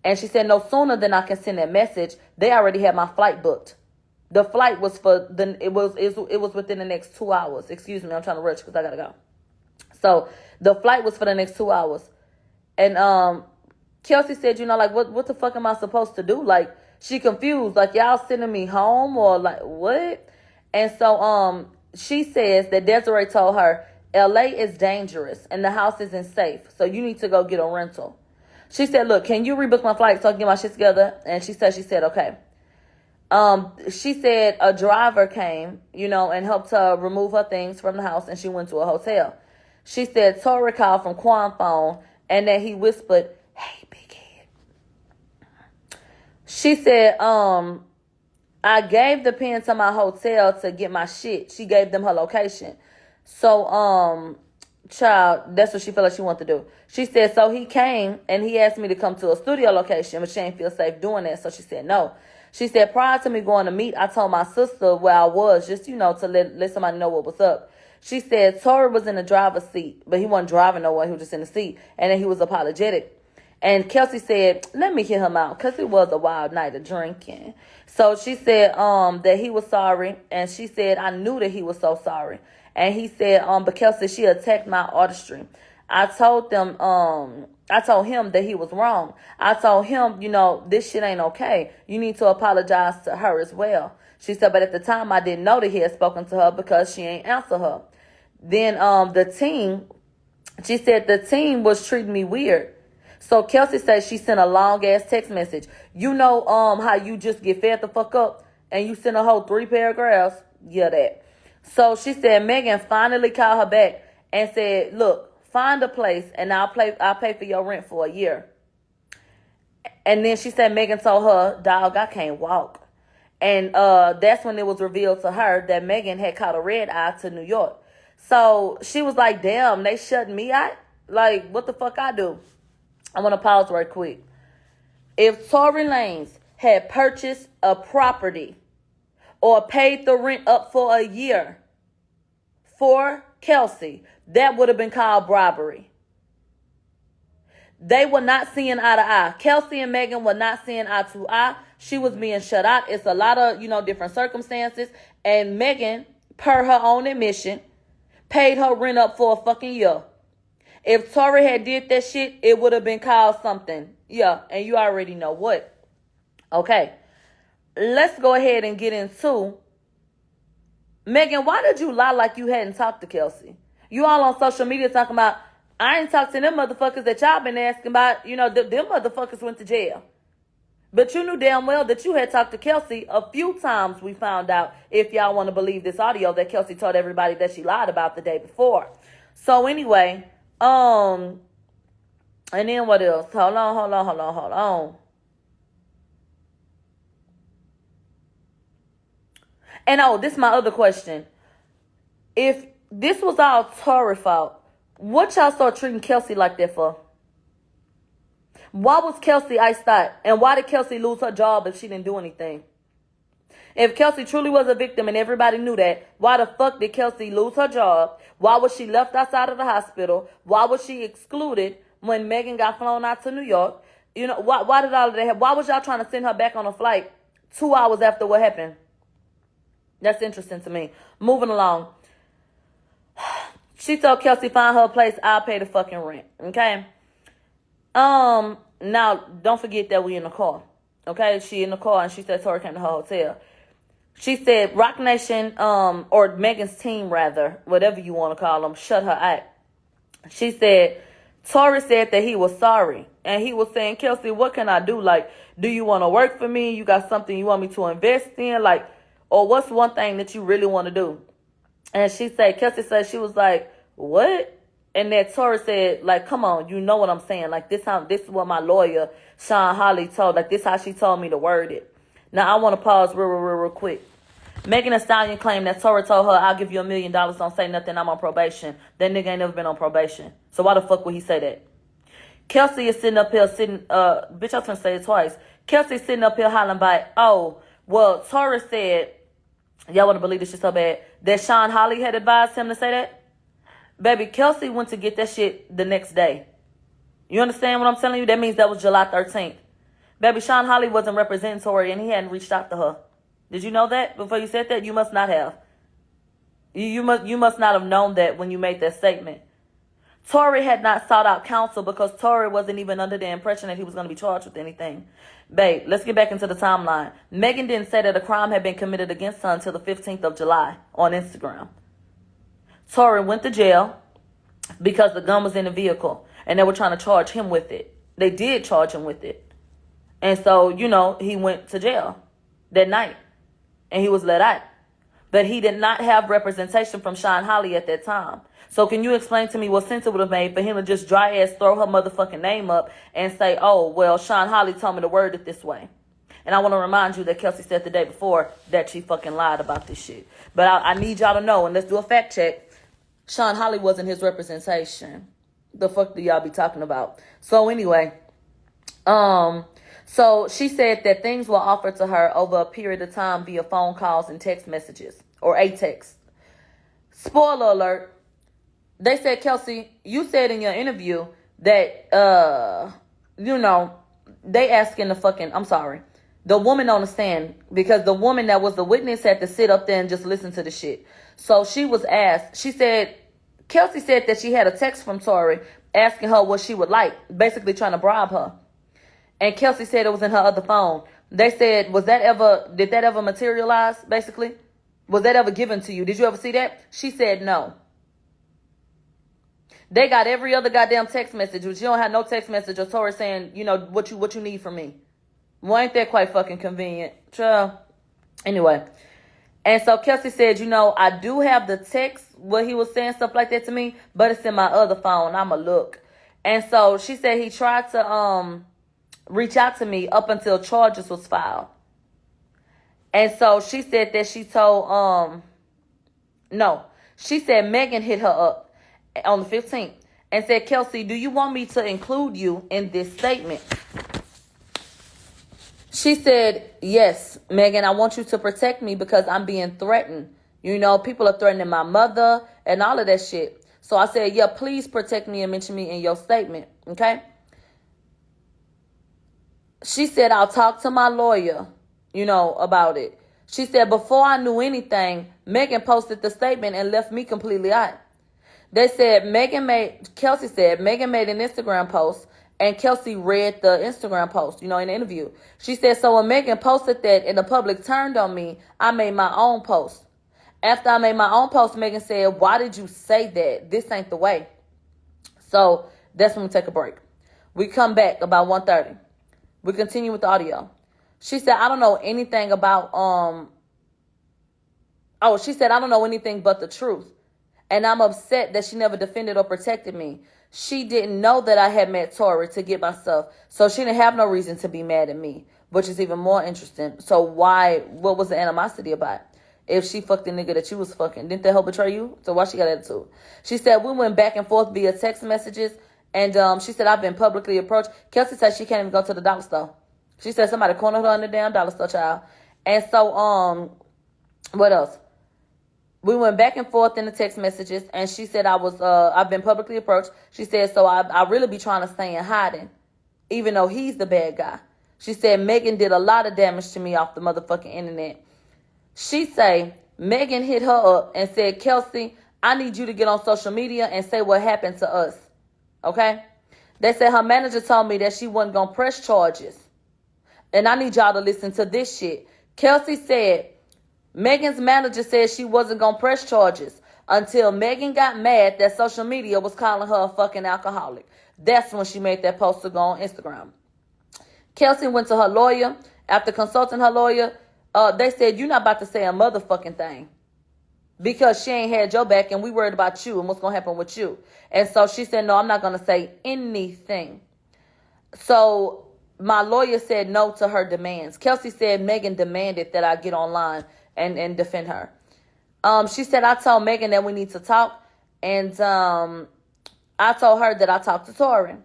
And she said, no sooner than I can send that message, they already had my flight booked. The flight was it was within the next 2 hours. Excuse me, I'm trying to rush because I gotta go. So the flight was for the next 2 hours. And Kelsey said, what the fuck am I supposed to do? Like, she confused, like, y'all sending me home or like, what? And so she says that Desiree told her, LA is dangerous and the house isn't safe. So you need to go get a rental. She said, look, can you rebook my flight so I can get my shit together? And she said, okay. She said a driver came, and helped her remove her things from the house, and she went to a hotel. She said Tory called from Quan phone, and that he whispered, "Hey, big head." She said, I gave the pen to my hotel to get my shit. She gave them her location. So, child, that's what she felt like she wanted to do. She said, so he came and he asked me to come to a studio location, but she ain't feel safe doing that. So she said no. She said, prior to me going to meet, I told my sister where I was, just, to let somebody know what was up. She said Tory was in the driver's seat, but he wasn't driving nowhere. He was just in the seat. And then he was apologetic. And Kelsey said, let me hear him out, because it was a wild night of drinking. So she said that he was sorry. And she said, I knew that he was so sorry. And he said, but Kelsey, she attacked my artistry. I told him that he was wrong. I told him, this shit ain't okay. You need to apologize to her as well. She said, but at the time, I didn't know that he had spoken to her because she ain't answer her. Then she said the team was treating me weird. So Kelsey said she sent a long-ass text message. How you just get fed the fuck up and you send a whole 3 paragraphs? Yeah, that. So she said Megan finally called her back and said, look, find a place and I'll pay for your rent for a year. And then she said Megan told her, dog, I can't walk. And that's when it was revealed to her that Megan had caught a red eye to New York. So she was like, damn, they shut me out? Like, what the fuck I do? I want to pause right quick. If Tory Lanez had purchased a property or paid the rent up for a year for Kelsey, that would have been called bribery. They were not seeing eye to eye. Kelsey and Megan were not seeing eye to eye. She was being shut out. It's a lot of, different circumstances. And Megan, per her own admission, paid her rent up for a fucking year. If Tory had did that shit, it would have been called something. Yeah, and you already know what. Okay. Let's go ahead and get into Megan, why did you lie like you hadn't talked to Kelsey? You all on social media talking about, I ain't talked to them motherfuckers that y'all been asking about. Them motherfuckers went to jail. But you knew damn well that you had talked to Kelsey a few times, we found out, if y'all want to believe this audio that Kelsey told everybody that she lied about the day before. So anyway, and then what else? Hold on. And this is my other question. If this was all Tory's fault, what y'all start treating Kelsey like that for? Why was Kelsey iced out? And why did Kelsey lose her job if she didn't do anything? If Kelsey truly was a victim and everybody knew that, why the fuck did Kelsey lose her job? Why was she left outside of the hospital? Why was she excluded when Megan got flown out to New York? Why did all of that happen? Why was y'all trying to send her back on a flight 2 hours after what happened? That's interesting to me. Moving along. She told Kelsey, find her a place, I'll pay the fucking rent. Okay? Now, don't forget that we in the car. Okay? She in the car and she said Tory came to her hotel. She said Rock Nation, or Megan's team rather, whatever you want to call them, shut her out. She said, Tory said that he was sorry. And he was saying, Kelsey, what can I do? Like, do you want to work for me? You got something you want me to invest in? Like, or what's one thing that you really want to do? And Kelsey said, she was like, what? And that Tory said, like, come on, you know what I'm saying. Like, this is what my lawyer, Sean Holly, told. Like, this how she told me to word it. Now, I want to pause real quick. Megan Thee Stallion claimed that Tory told her, I'll give you $1 million, don't say nothing, I'm on probation. That nigga ain't never been on probation. So why the fuck would he say that? Kelsey is sitting up here, bitch, I was going to say it twice. Kelsey's sitting up here hollering by, Tory said, y'all want to believe this shit so bad, that Sean Holly had advised him to say that? Baby, Kelsey went to get that shit the next day. You understand what I'm telling you? That means that was July 13th. Baby, Sean Holly wasn't representing Tory and he hadn't reached out to her. Did you know that before you said that? You must not have. You must not have known that when you made that statement. Tory had not sought out counsel because Tory wasn't even under the impression that he was going to be charged with anything. Babe, let's get back into the timeline. Megan didn't say that a crime had been committed against her until the 15th of July on Instagram. Tory went to jail because the gun was in the vehicle and they were trying to charge him with it. They did charge him with it. And so, he went to jail. that night. And he was let out. But he did not have representation from Sean Holly at that time. So can you explain to me what sense it would have made for him to just dry ass throw her motherfucking name up and say, oh, well, Sean Holly told me to word it this way. And I want to remind you that Kelsey said the day before that she fucking lied about this shit. But I need y'all to know, and let's do a fact check. Sean Holly wasn't his representation. The fuck do y'all be talking about? So anyway, so she said that things were offered to her over a period of time via phone calls and text messages, or a text. Spoiler alert. They said, Kelsey, you said in your interview that, they asking the woman on the stand, because the woman that was the witness had to sit up there and just listen to the shit. So she was asked, Kelsey said that she had a text from Tory asking her what she would like, basically trying to bribe her. And Kelsey said it was in her other phone. They said, did that ever materialize, basically? Was that ever given to you? Did you ever see that? She said no. They got every other goddamn text message, which you don't have no text message or Tory saying, what you need from me. Well, ain't that quite fucking convenient? Sure. Anyway. And so Kelsey said, I do have the text where he was saying stuff like that to me, but it's in my other phone. I'ma look. And so she said he tried to reach out to me up until charges was filed. And so she said that she told, she said Megan hit her up on the 15th and said, Kelsey, do you want me to include you in this statement? She said, yes, Megan, I want you to protect me because I'm being threatened. People are threatening my mother and all of that shit. So I said, yeah, please protect me and mention me in your statement. Okay. She said, I'll talk to my lawyer, about it. She said, before I knew anything, Megan posted the statement and left me completely out. They said Kelsey said Megan made an Instagram post and Kelsey read the Instagram post, in the interview. She said, so when Megan posted that and the public turned on me, I made my own post. After I made my own post, Megan said, why did you say that? This ain't the way. So that's when we take a break. We come back about 1:30. We continue with the audio. She said, I don't know anything about, she said, I don't know anything but the truth. And I'm upset that she never defended or protected me. She didn't know that I had met Tory to get my stuff. So she didn't have no reason to be mad at me, which is even more interesting. So what was the animosity about? If she fucked the nigga that you was fucking, didn't that help betray you? So why she got attitude? She said, we went back and forth via text messages. And she said, I've been publicly approached. Kelsey said she can't even go to the dollar store. She said somebody cornered her in the damn dollar store, child. And so, what else? We went back and forth in the text messages, and she said I've been publicly approached. She said, so I really be trying to stay in hiding, even though he's the bad guy. She said, Megan did a lot of damage to me off the motherfucking internet. She say, Megan hit her up and said, Kelsey, I need you to get on social media and say what happened to us. Okay? They said her manager told me that she wasn't going to press charges. And I need y'all to listen to this shit. Kelsey said, Megan's manager said she wasn't going to press charges until Megan got mad that social media was calling her a fucking alcoholic. That's when she made that post to go on Instagram. Kelsey went to her lawyer. After consulting her lawyer, they said, you're not about to say a motherfucking thing because she ain't had your back and we worried about you and what's going to happen with you. And so she said, no, I'm not going to say anything. So my lawyer said no to her demands. Kelsey said Megan demanded that I get online and defend her. She said, I told Megan that we need to talk. And I told her that I talked to Tory.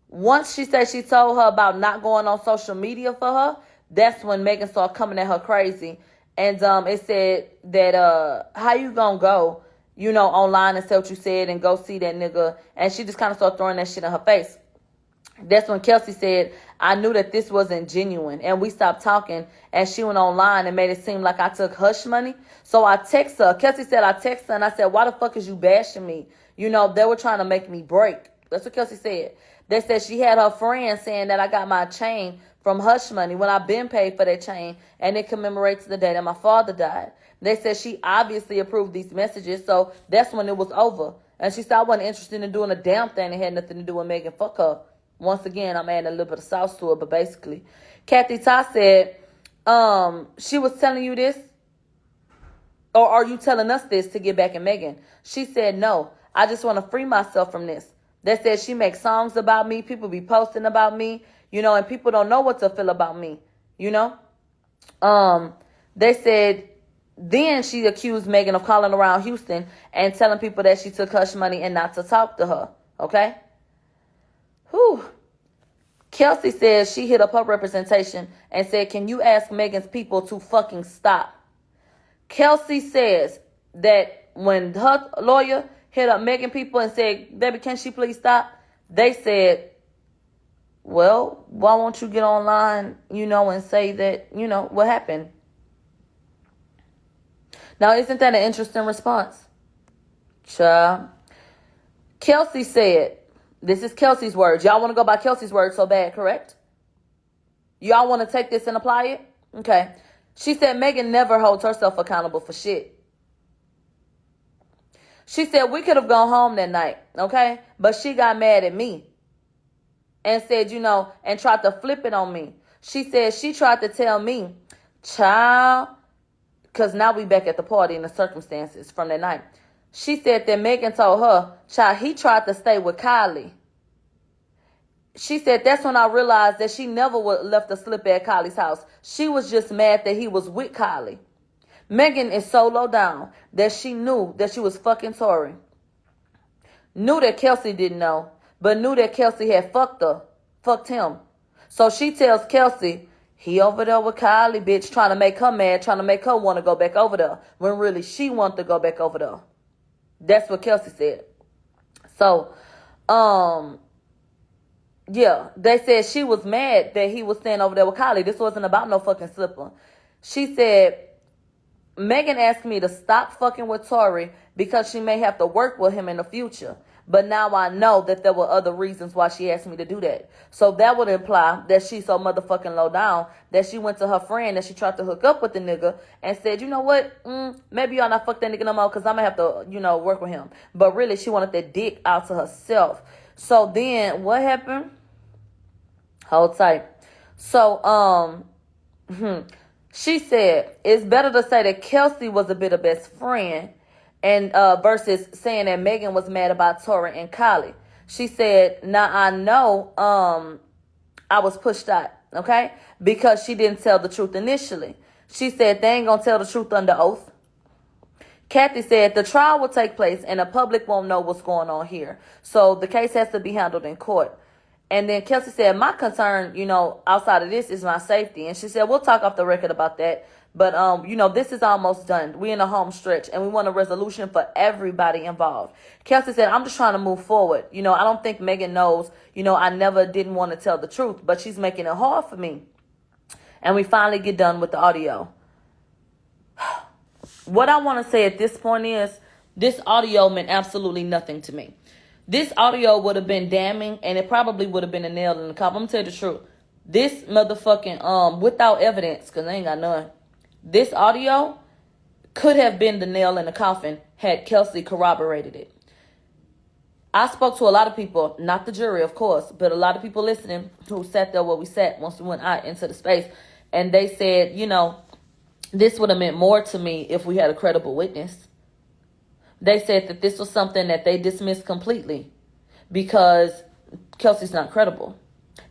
Once she said she told her about not going on social media for her, that's when Megan started coming at her crazy. And it said that, how you gonna go, online and say what you said and go see that nigga. And she just kind of started throwing that shit in her face. That's when Kelsey said, I knew that this wasn't genuine. And we stopped talking. And she went online and made it seem like I took hush money. So I text her. Kelsey said I text her and I said, why the fuck is you bashing me? They were trying to make me break. That's what Kelsey said. They said she had her friend saying that I got my chain from hush money when I've been paid for that chain. And it commemorates the day that my father died. They said she obviously approved these messages. So that's when it was over. And she said I wasn't interested in doing a damn thing that had nothing to do with Megan. Fuck her. Once again, I'm adding a little bit of sauce to it, but basically. Kathy Ty said, she was telling you this? Or are you telling us this to get back at Megan? She said, no, I just want to free myself from this. They said she makes songs about me. People be posting about me, and people don't know what to feel about me, They said then she accused Megan of calling around Houston and telling people that she took hush money and not to talk to her, okay? Whew. Kelsey says she hit up her representation and said, can you ask Megan's people to fucking stop? Kelsey says that when her lawyer hit up Megan people and said, baby, can she please stop? They said, well, why won't you get online, and say that, what happened? Now, isn't that an interesting response? Child. Kelsey said, this is Kelsey's words. Y'all want to go by Kelsey's words so bad, correct? Y'all want to take this and apply it? Okay. She said Megan never holds herself accountable for shit. She said we could have gone home that night, okay? But she got mad at me and said, and tried to flip it on me. She said she tried to tell me, child, because now we back at the party in the circumstances from that night. She said that Megan told her, child, he tried to stay with Kylie. She said that's when I realized that she never left a slip at Kylie's house. She was just mad that he was with Kylie. Megan is so low down that she knew that she was fucking Tory. Knew that Kelsey didn't know, but knew that Kelsey had fucked him. So she tells Kelsey, he over there with Kylie, bitch, trying to make her mad, trying to make her want to go back over there, when really she wanted to go back over there. That's what Kelsey said. So, yeah, they said she was mad that he was staying over there with Kylie. This wasn't about no fucking slipper. She said, Megan asked me to stop fucking with Tory because she may have to work with him in the future. But now I know that there were other reasons why she asked me to do that. So that would imply that she's so motherfucking low down that she went to her friend that she tried to hook up with the nigga and said, you know what? Maybe y'all not fuck that nigga no more because I'm going to have to, work with him. But really, she wanted that dick out to herself. So then what happened? Hold tight. So, she said, it's better to say that Kelsey was a bit of best friend and versus saying that Megan was mad about Tory and Kylie. She said, now I know I was pushed out, okay? Because she didn't tell the truth initially. She said they ain't gonna tell the truth under oath. Kathy said the trial will take place and the public won't know what's going on here. So the case has to be handled in court. And then Kelsey said, my concern, outside of this is my safety. And she said, we'll talk off the record about that. But, this is almost done. We're in a home stretch and we want a resolution for everybody involved. Kelsey said, I'm just trying to move forward. I don't think Megan knows, I never didn't want to tell the truth, but she's making it hard for me. And we finally get done with the audio. What I want to say at this point is this audio meant absolutely nothing to me. This audio would have been damning, and it probably would have been a nail in the coffin. I'm going to tell you the truth. This motherfucking, without evidence, because I ain't got none, this audio could have been the nail in the coffin had Kelsey corroborated it. I spoke to a lot of people, not the jury, of course, but a lot of people listening who sat there where we sat once we went out into the space, and they said, this would have meant more to me if we had a credible witness. They said that this was something that they dismissed completely because Kelsey's not credible.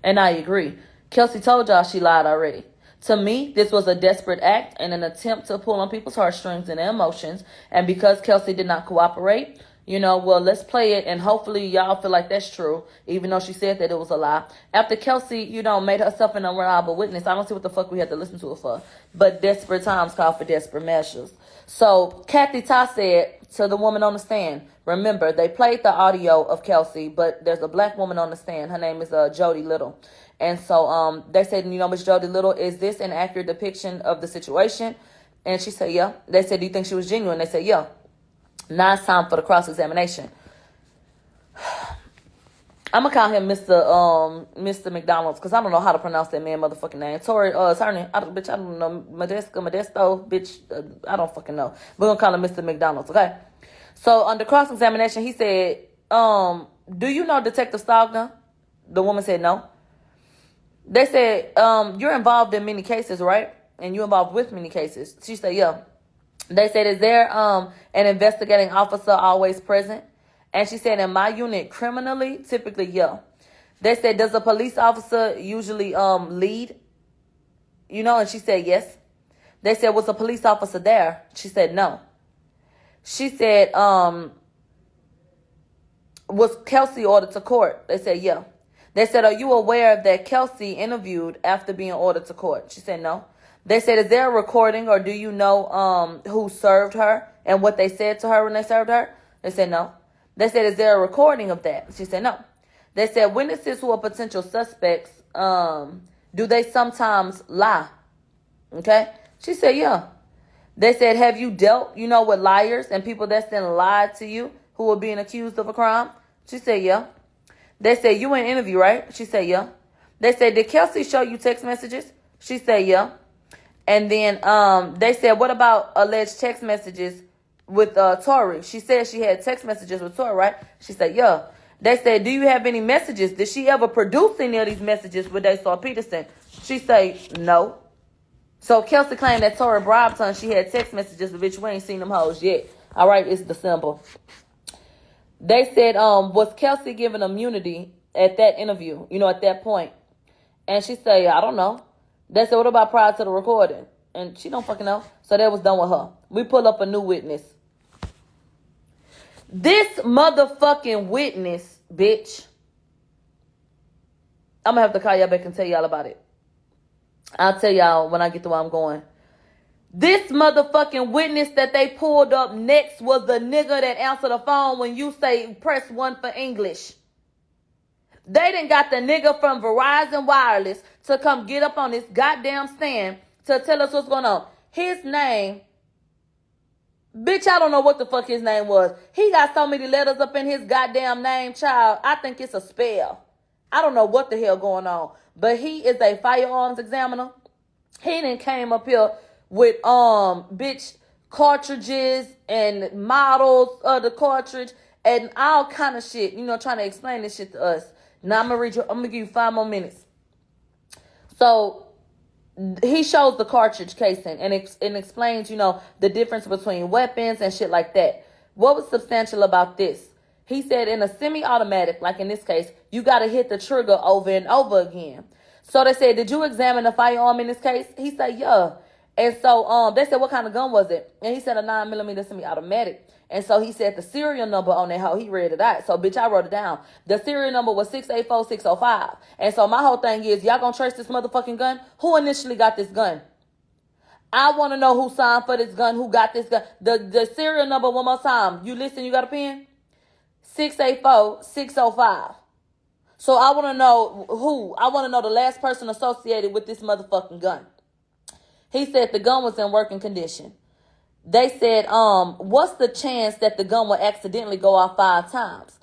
And I agree. Kelsey told y'all she lied already. To me, this was a desperate act and an attempt to pull on people's heartstrings and their emotions. And because Kelsey did not cooperate, let's play it and hopefully y'all feel like that's true, even though she said that it was a lie. After Kelsey, made herself an unreliable witness, I don't see what the fuck we had to listen to her for. But desperate times call for desperate measures. So Kathy Ty said to the woman on the stand, remember, they played the audio of Kelsey, but there's a black woman on the stand. Her name is Jody Little. And so they said, Miss Jody Little, is this an accurate depiction of the situation? And she said, yeah. They said, do you think she was genuine? They said, yeah. Now it's time for the cross-examination. I'm going to call him Mr. McDonald's because I don't know how to pronounce that man motherfucking name. Tory, attorney, I don't know, Modesto, bitch, I don't fucking know. We're going to call him Mr. McDonald's, okay? So under cross-examination, he said, do you know Detective Stogner? The woman said no. They said, you're involved in many cases, right? And you involved with many cases. She said, yeah. They said, is there an investigating officer always present? And she said, in my unit, criminally, typically, yeah. They said, does a police officer usually lead? You know, and she said, yes. They said, was a police officer there? She said, no. She said, was Kelsey ordered to court? They said, yeah. They said, are you aware that Kelsey interviewed after being ordered to court? She said, no. They said, is there a recording or do you know who served her and what they said to her when they served her? They said, no. They said, is there a recording of that? She said, no. They said, witnesses who are potential suspects, do they sometimes lie? Okay. She said, yeah. They said, have you dealt, with liars and people that's then lied to you who are being accused of a crime? She said, yeah. They said, you in an interview, right? She said, yeah. They said, did Kelsey show you text messages? She said, yeah. And then they said, what about alleged text messages with Tory? She said she had text messages with Tory, right? She said, yeah. They said, do you have any messages? Did she ever produce any of these messages when they saw Peterson? She said, no. So Kelsey claimed that Tory bribed her and she had text messages, but bitch, we ain't seen them hoes yet. All right, it's the symbol. They said, was Kelsey given immunity at that interview, at that point? And she said, I don't know. They said, what about prior to the recording? And she don't fucking know. So that was done with her. We pull up a new witness. This motherfucking witness, bitch. I'm going to have to call y'all back and tell y'all about it. I'll tell y'all when I get to where I'm going. This motherfucking witness that they pulled up next was the nigga that answered the phone when you say press 1 for English. They done got the nigga from Verizon Wireless to come get up on this goddamn stand to tell us what's going on. His name, bitch, I don't know what the fuck his name was. He got so many letters up in his goddamn name, child. I think it's a spell. I don't know what the hell going on. But he is a firearms examiner. He done came up here with bitch cartridges and models of the cartridge and all kind of shit, trying to explain this shit to us. Now I'm gonna give you 5 more minutes. So he shows the cartridge casing and explains, the difference between weapons and shit like that. What was substantial about this? He said in a semi-automatic, like in this case, you got to hit the trigger over and over again. So they said, did you examine the firearm in this case? He said, yeah. And so they said, what kind of gun was it? And he said a 9mm semi-automatic. And so he said the serial number on that hoe. He read it out. So, bitch, I wrote it down. The serial number was 684605. And so my whole thing is, y'all gonna trace this motherfucking gun? Who initially got this gun? I want to know who signed for this gun, who got this gun. The serial number one more time. You listen, you got a pen? 684605. So I want to know who. I want to know the last person associated with this motherfucking gun. He said the gun was in working condition. They said, what's the chance that the gun will accidentally go off 5 times?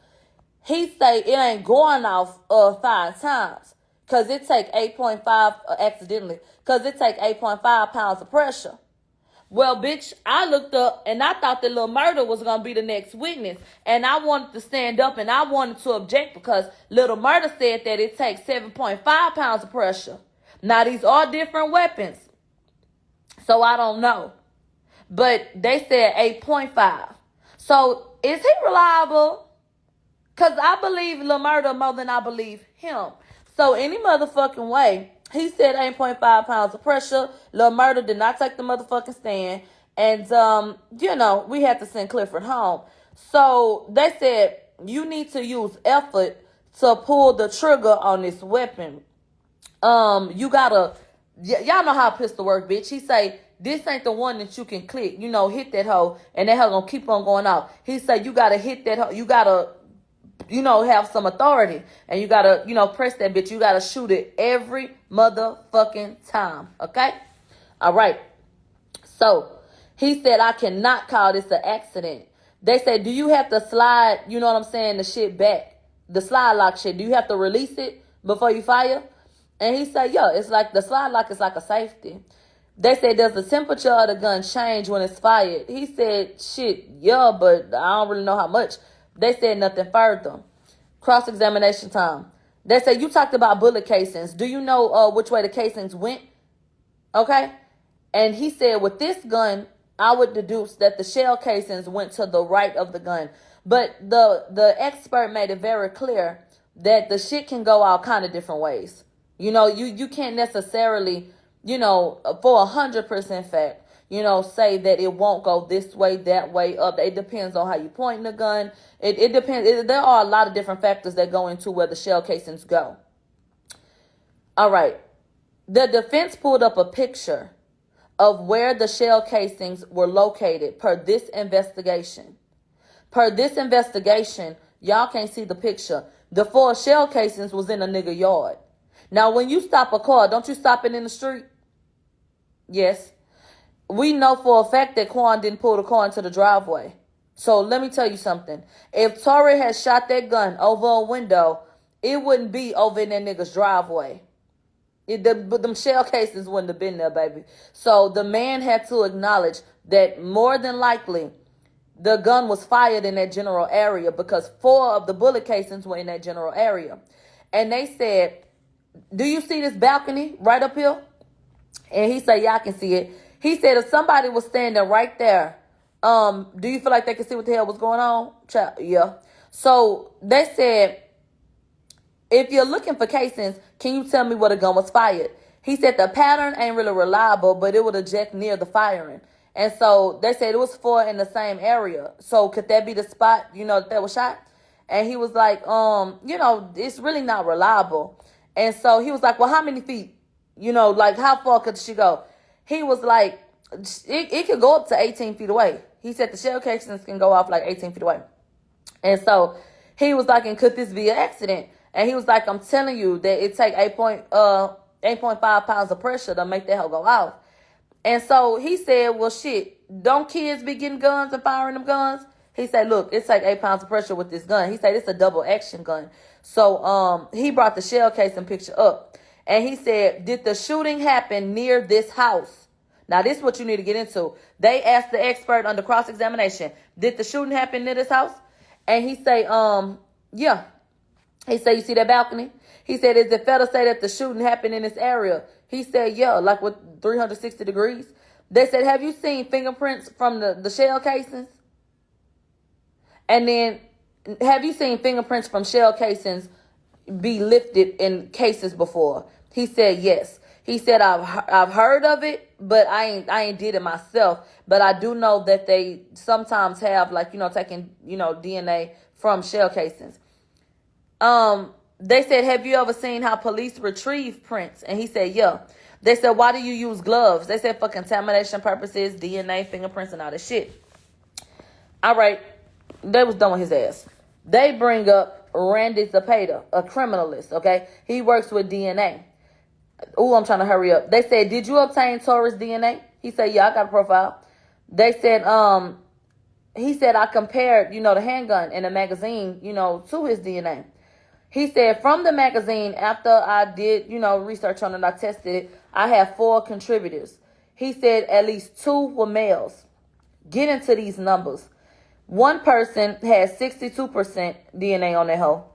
He say it ain't going off 5 times. Because it take 8.5 accidentally. Because it take 8.5 pounds of pressure. Well, bitch, I looked up and I thought that Lil Murder was going to be the next witness. And I wanted to stand up and I wanted to object because Lil Murder said that it takes 7.5 pounds of pressure. Now, these are different weapons. So I don't know. But they said 8.5. So is he reliable? Because I believe Lil Murder more than I believe him. So any motherfucking way, he said 8.5 pounds of pressure. Lil Murder did not take the motherfucking stand. And, we had to send Clifford home. So they said you need to use effort to pull the trigger on this weapon. You gotta, y'all know how a pistol work, bitch. He say, this ain't the one that you can click, hit that hoe, and that hoe gonna keep on going off. He said, you gotta hit that hoe, you gotta, have some authority, and you gotta, press that bitch. You gotta shoot it every motherfucking time, okay? All right. So, he said, I cannot call this an accident. They said, do you have to slide, the shit back? The slide lock shit, do you have to release it before you fire? And he said, yeah, it's like the slide lock is like a safety. They said, does the temperature of the gun change when it's fired? He said, shit, yeah, but I don't really know how much. They said nothing further. Cross-examination time. They said, you talked about bullet casings. Do you know which way the casings went? Okay. And he said, with this gun, I would deduce that the shell casings went to the right of the gun. But the expert made it very clear that the shit can go all kind of different ways. You know, you can't necessarily, you know, for 100% fact, you know, say that it won't go this way, that way, up. It depends on how you point the gun. It depends. There are a lot of different factors that go into where the shell casings go. All right. The defense pulled up a picture of where the shell casings were located per this investigation. Per this investigation, y'all can't see the picture. The 4 shell casings was in a nigga yard. Now, when you stop a car, don't you stop it in the street? Yes. We know for a fact that Quan didn't pull the car into the driveway. So let me tell you something. If Tory had shot that gun over a window, it wouldn't be over in that nigga's driveway. But them shell casings wouldn't have been there, baby. So the man had to acknowledge that more than likely the gun was fired in that general area because 4 of the bullet casings were in that general area. And they said, do you see this balcony right up here? And he said, yeah, I can see it. He said, if somebody was standing right there, do you feel like they could see what the hell was going on? Yeah. So they said, if you're looking for casings, can you tell me where the gun was fired? He said the pattern ain't really reliable, but it would eject near the firing. And so they said it was 4 in the same area. So could that be the spot, you know, that was shot? And he was like, you know, it's really not reliable. And so he was like, well, how many feet? You know, like how far could she go? He was like, it could go up to 18 feet away. He said the shell casings can go off like 18 feet away. And so he was like, and could this be an accident? And he was like, I'm telling you that it take 8.5 pounds of pressure to make that hell go off. And so he said, well, shit, don't kids be getting guns and firing them guns? He said, look, it take 8 pounds of pressure with this gun. He said, it's a double action gun. So he brought the shell casing picture up. And he said, did the shooting happen near this house? Now, this is what you need to get into. They asked the expert under cross-examination, did the shooting happen near this house? And he say, yeah. He said, you see that balcony? He said, is it fair to say that the shooting happened in this area? He said, yeah, like with 360 degrees. They said, have you seen fingerprints from the shell casings? And then, have you seen fingerprints from shell casings be lifted in cases before? He said, yes. He said, I've heard of it, but I ain't did it myself. But I do know that they sometimes have, like, you know, taking, you know, DNA from shell casings. They said, have you ever seen how police retrieve prints? And he said, yeah. They said, why do you use gloves? They said, for contamination purposes, DNA, fingerprints, and all that shit. All right. They was done with his ass. They bring up Randy Zapata, a criminalist, okay? He works with DNA. Ooh, I'm trying to hurry up. They said, did you obtain Tory's DNA? He said, yeah, I got a profile. They said, he said, I compared, you know, the handgun and the magazine, you know, to his DNA. He said, from the magazine, after I did, you know, research on it, I tested it, I have 4 contributors. He said at least 2 were males. Get into these numbers. One person had 62% DNA on their hoe.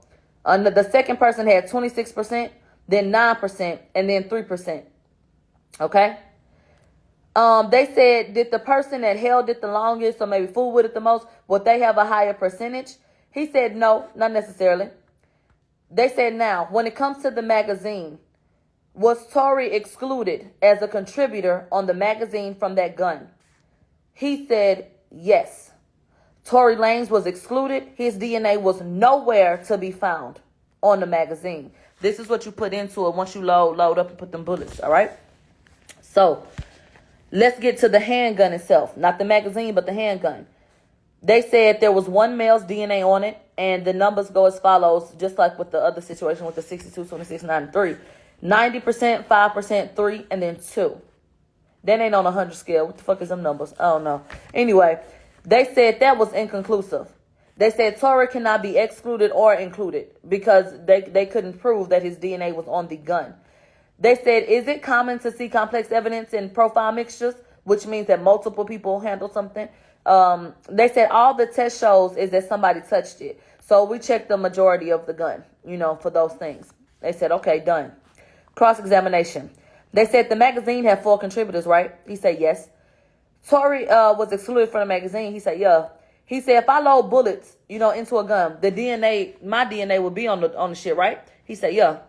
The second person had 26%, then 9%, and then 3%. Okay? They said, did the person that held it the longest or maybe fooled with it the most, would they have a higher percentage? He said, no, not necessarily. They said, now, when it comes to the magazine, was Tory excluded as a contributor on the magazine from that gun? He said, yes. Tory Lanez was excluded. His DNA was nowhere to be found on the magazine. This is what you put into it once you load up and put them bullets, all right? So, let's get to the handgun itself. Not the magazine, but the handgun. They said there was 1 male's DNA on it, and the numbers go as follows, just like with the other situation with the 62, 26, 9, and 3. 90%, 5%, 3, and then 2. That ain't on a 100 scale. What the fuck is them numbers? I don't know. Anyway, they said that was inconclusive. They said Tory cannot be excluded or included because they couldn't prove that his DNA was on the gun. They said, is it common to see complex evidence in profile mixtures, which means that multiple people handle something? They said all the test shows is that somebody touched it. So we checked the majority of the gun, you know, for those things. They said, okay, done. Cross-examination. They said the magazine had 4 contributors, right? He said yes. Tory was excluded from the magazine. He said yeah. He said if I load bullets, into a gun, the DNA, my DNA would be on the shit, right? He said yeah.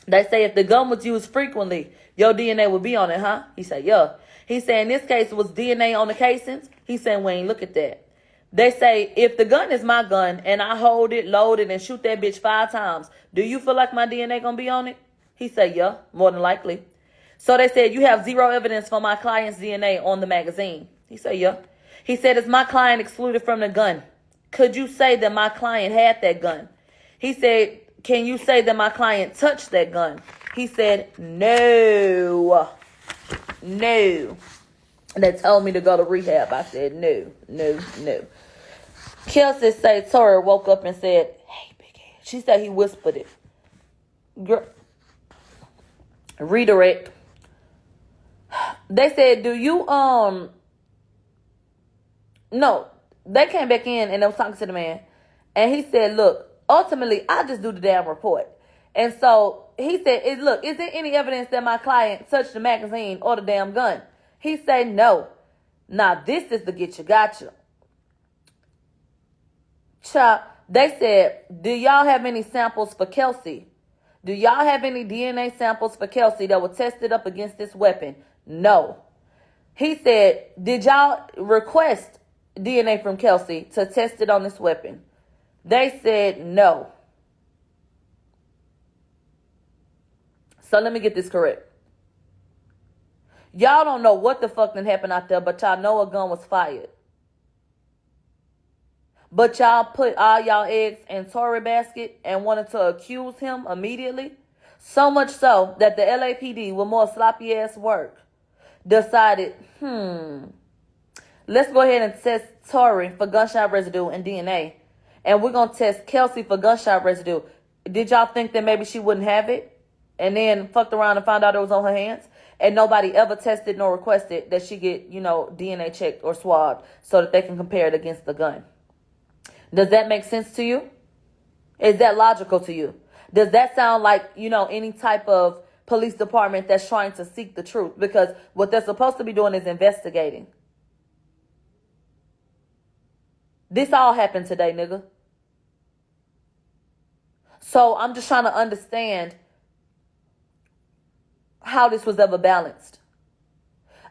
They say if the gun was used frequently, your DNA would be on it, huh? He said yeah. He said in this case, was DNA on the casings? He said we ain't look at that. They say if the gun is my gun and I hold it, load it, and shoot that bitch 5 times, do you feel like my DNA gonna be on it? He said yeah, more than likely. So they said, you have 0 evidence for my client's DNA on the magazine. He said, yeah. He said, is my client excluded from the gun? Could you say that my client had that gun? He said, can you say that my client touched that gun? He said, no. No. They told me to go to rehab. I said, no. Kelsey said, Tory woke up and said, hey, big head. She said he whispered it. Girl. Redirect. They said, do you, no, they came back in and they was talking to the man. And he said, look, ultimately, I just do the damn report. And so he said, look, is there any evidence that my client touched the magazine or the damn gun? He said, no. Now, this is the get you gotcha. They said, do y'all have any samples for Kelsey? Do y'all have any DNA samples for Kelsey that were tested up against this weapon? No. He said, did y'all request DNA from Kelsey to test it on this weapon? They said no. So let me get this correct. Y'all don't know what the fuck done happened out there, but y'all know a gun was fired. But y'all put all y'all eggs in Tory basket and wanted to accuse him immediately. So much so that the LAPD, with more sloppy ass work, decided, let's go ahead and test Tory for gunshot residue and DNA. And we're going to test Kelsey for gunshot residue. Did y'all think that maybe she wouldn't have it? And then fucked around and found out it was on her hands? And nobody ever tested nor requested that she get, DNA checked or swabbed so that they can compare it against the gun. Does that make sense to you? Is that logical to you? Does that sound like, any type of police department that's trying to seek the truth? Because what they're supposed to be doing is investigating. This all happened today, nigga. So I'm just trying to understand how this was ever balanced.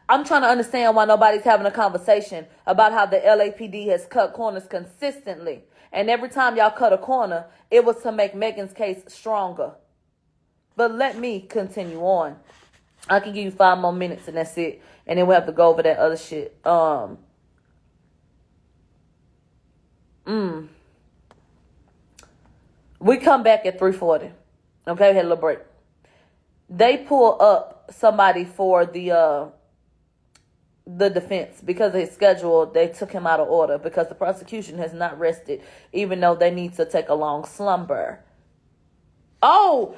I'm trying to understand why nobody's having a conversation about how the LAPD has cut corners consistently. And every time y'all cut a corner, it was to make Megan's case stronger. But let me continue on. I can give you 5 more minutes and that's it. And then we'll have to go over that other shit. We come back at 3:40. Okay, we had a little break. They pull up somebody for the defense because his schedule. They took him out of order because the prosecution has not rested, even though they need to take a long slumber. Oh,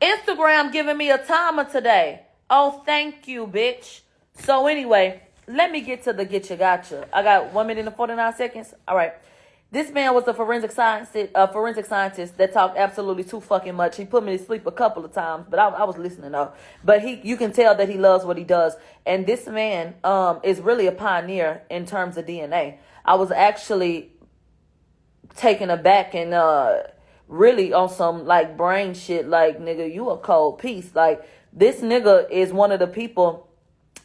Instagram giving me a timer today. Oh, thank you, bitch. So anyway, let me get to the get you gotcha. I got 1 minute and 49 seconds. All right. This man was a forensic scientist that talked absolutely too fucking much. He put me to sleep a couple of times, but I was listening though. But you can tell that he loves what he does. And this man is really a pioneer in terms of DNA. I was actually taken aback and really on some like brain shit. Like, nigga, you a cold piece. Like, this nigga is one of the people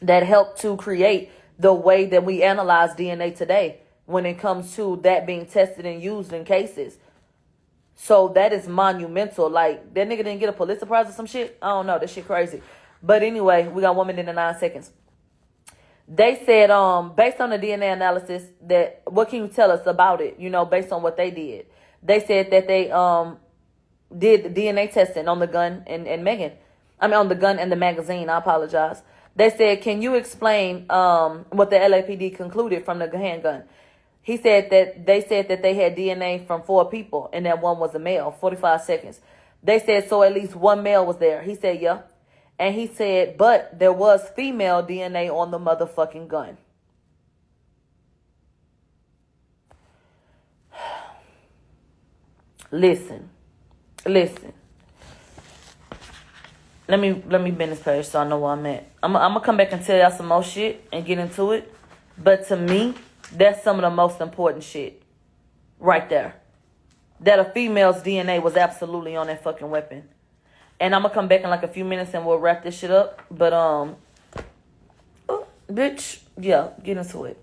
that helped to create the way that we analyze DNA today, when it comes to that being tested and used in cases. So that is monumental. Like, that nigga didn't get a Pulitzer Prize or some shit. I don't know. That shit crazy. But anyway, we got 1 minute and 9 seconds. They said, based on the DNA analysis, that what can you tell us about it? Based on what they did. They said that they did the DNA testing on the gun and Megan. On the gun and the magazine. I apologize. They said, can you explain what the LAPD concluded from the handgun? He said that they said that they had DNA from 4 people and that one was a male. 45 seconds. They said, so at least one male was there. He said, yeah. And he said, but there was female DNA on the motherfucking gun. Listen. Let me bend this page so I know where I'm at. I'm gonna come back and tell y'all some more shit and get into it. But to me, that's some of the most important shit. Right there. That a female's DNA was absolutely on that fucking weapon. And I'm gonna come back in like a few minutes and we'll wrap this shit up. But bitch, yeah, get into it.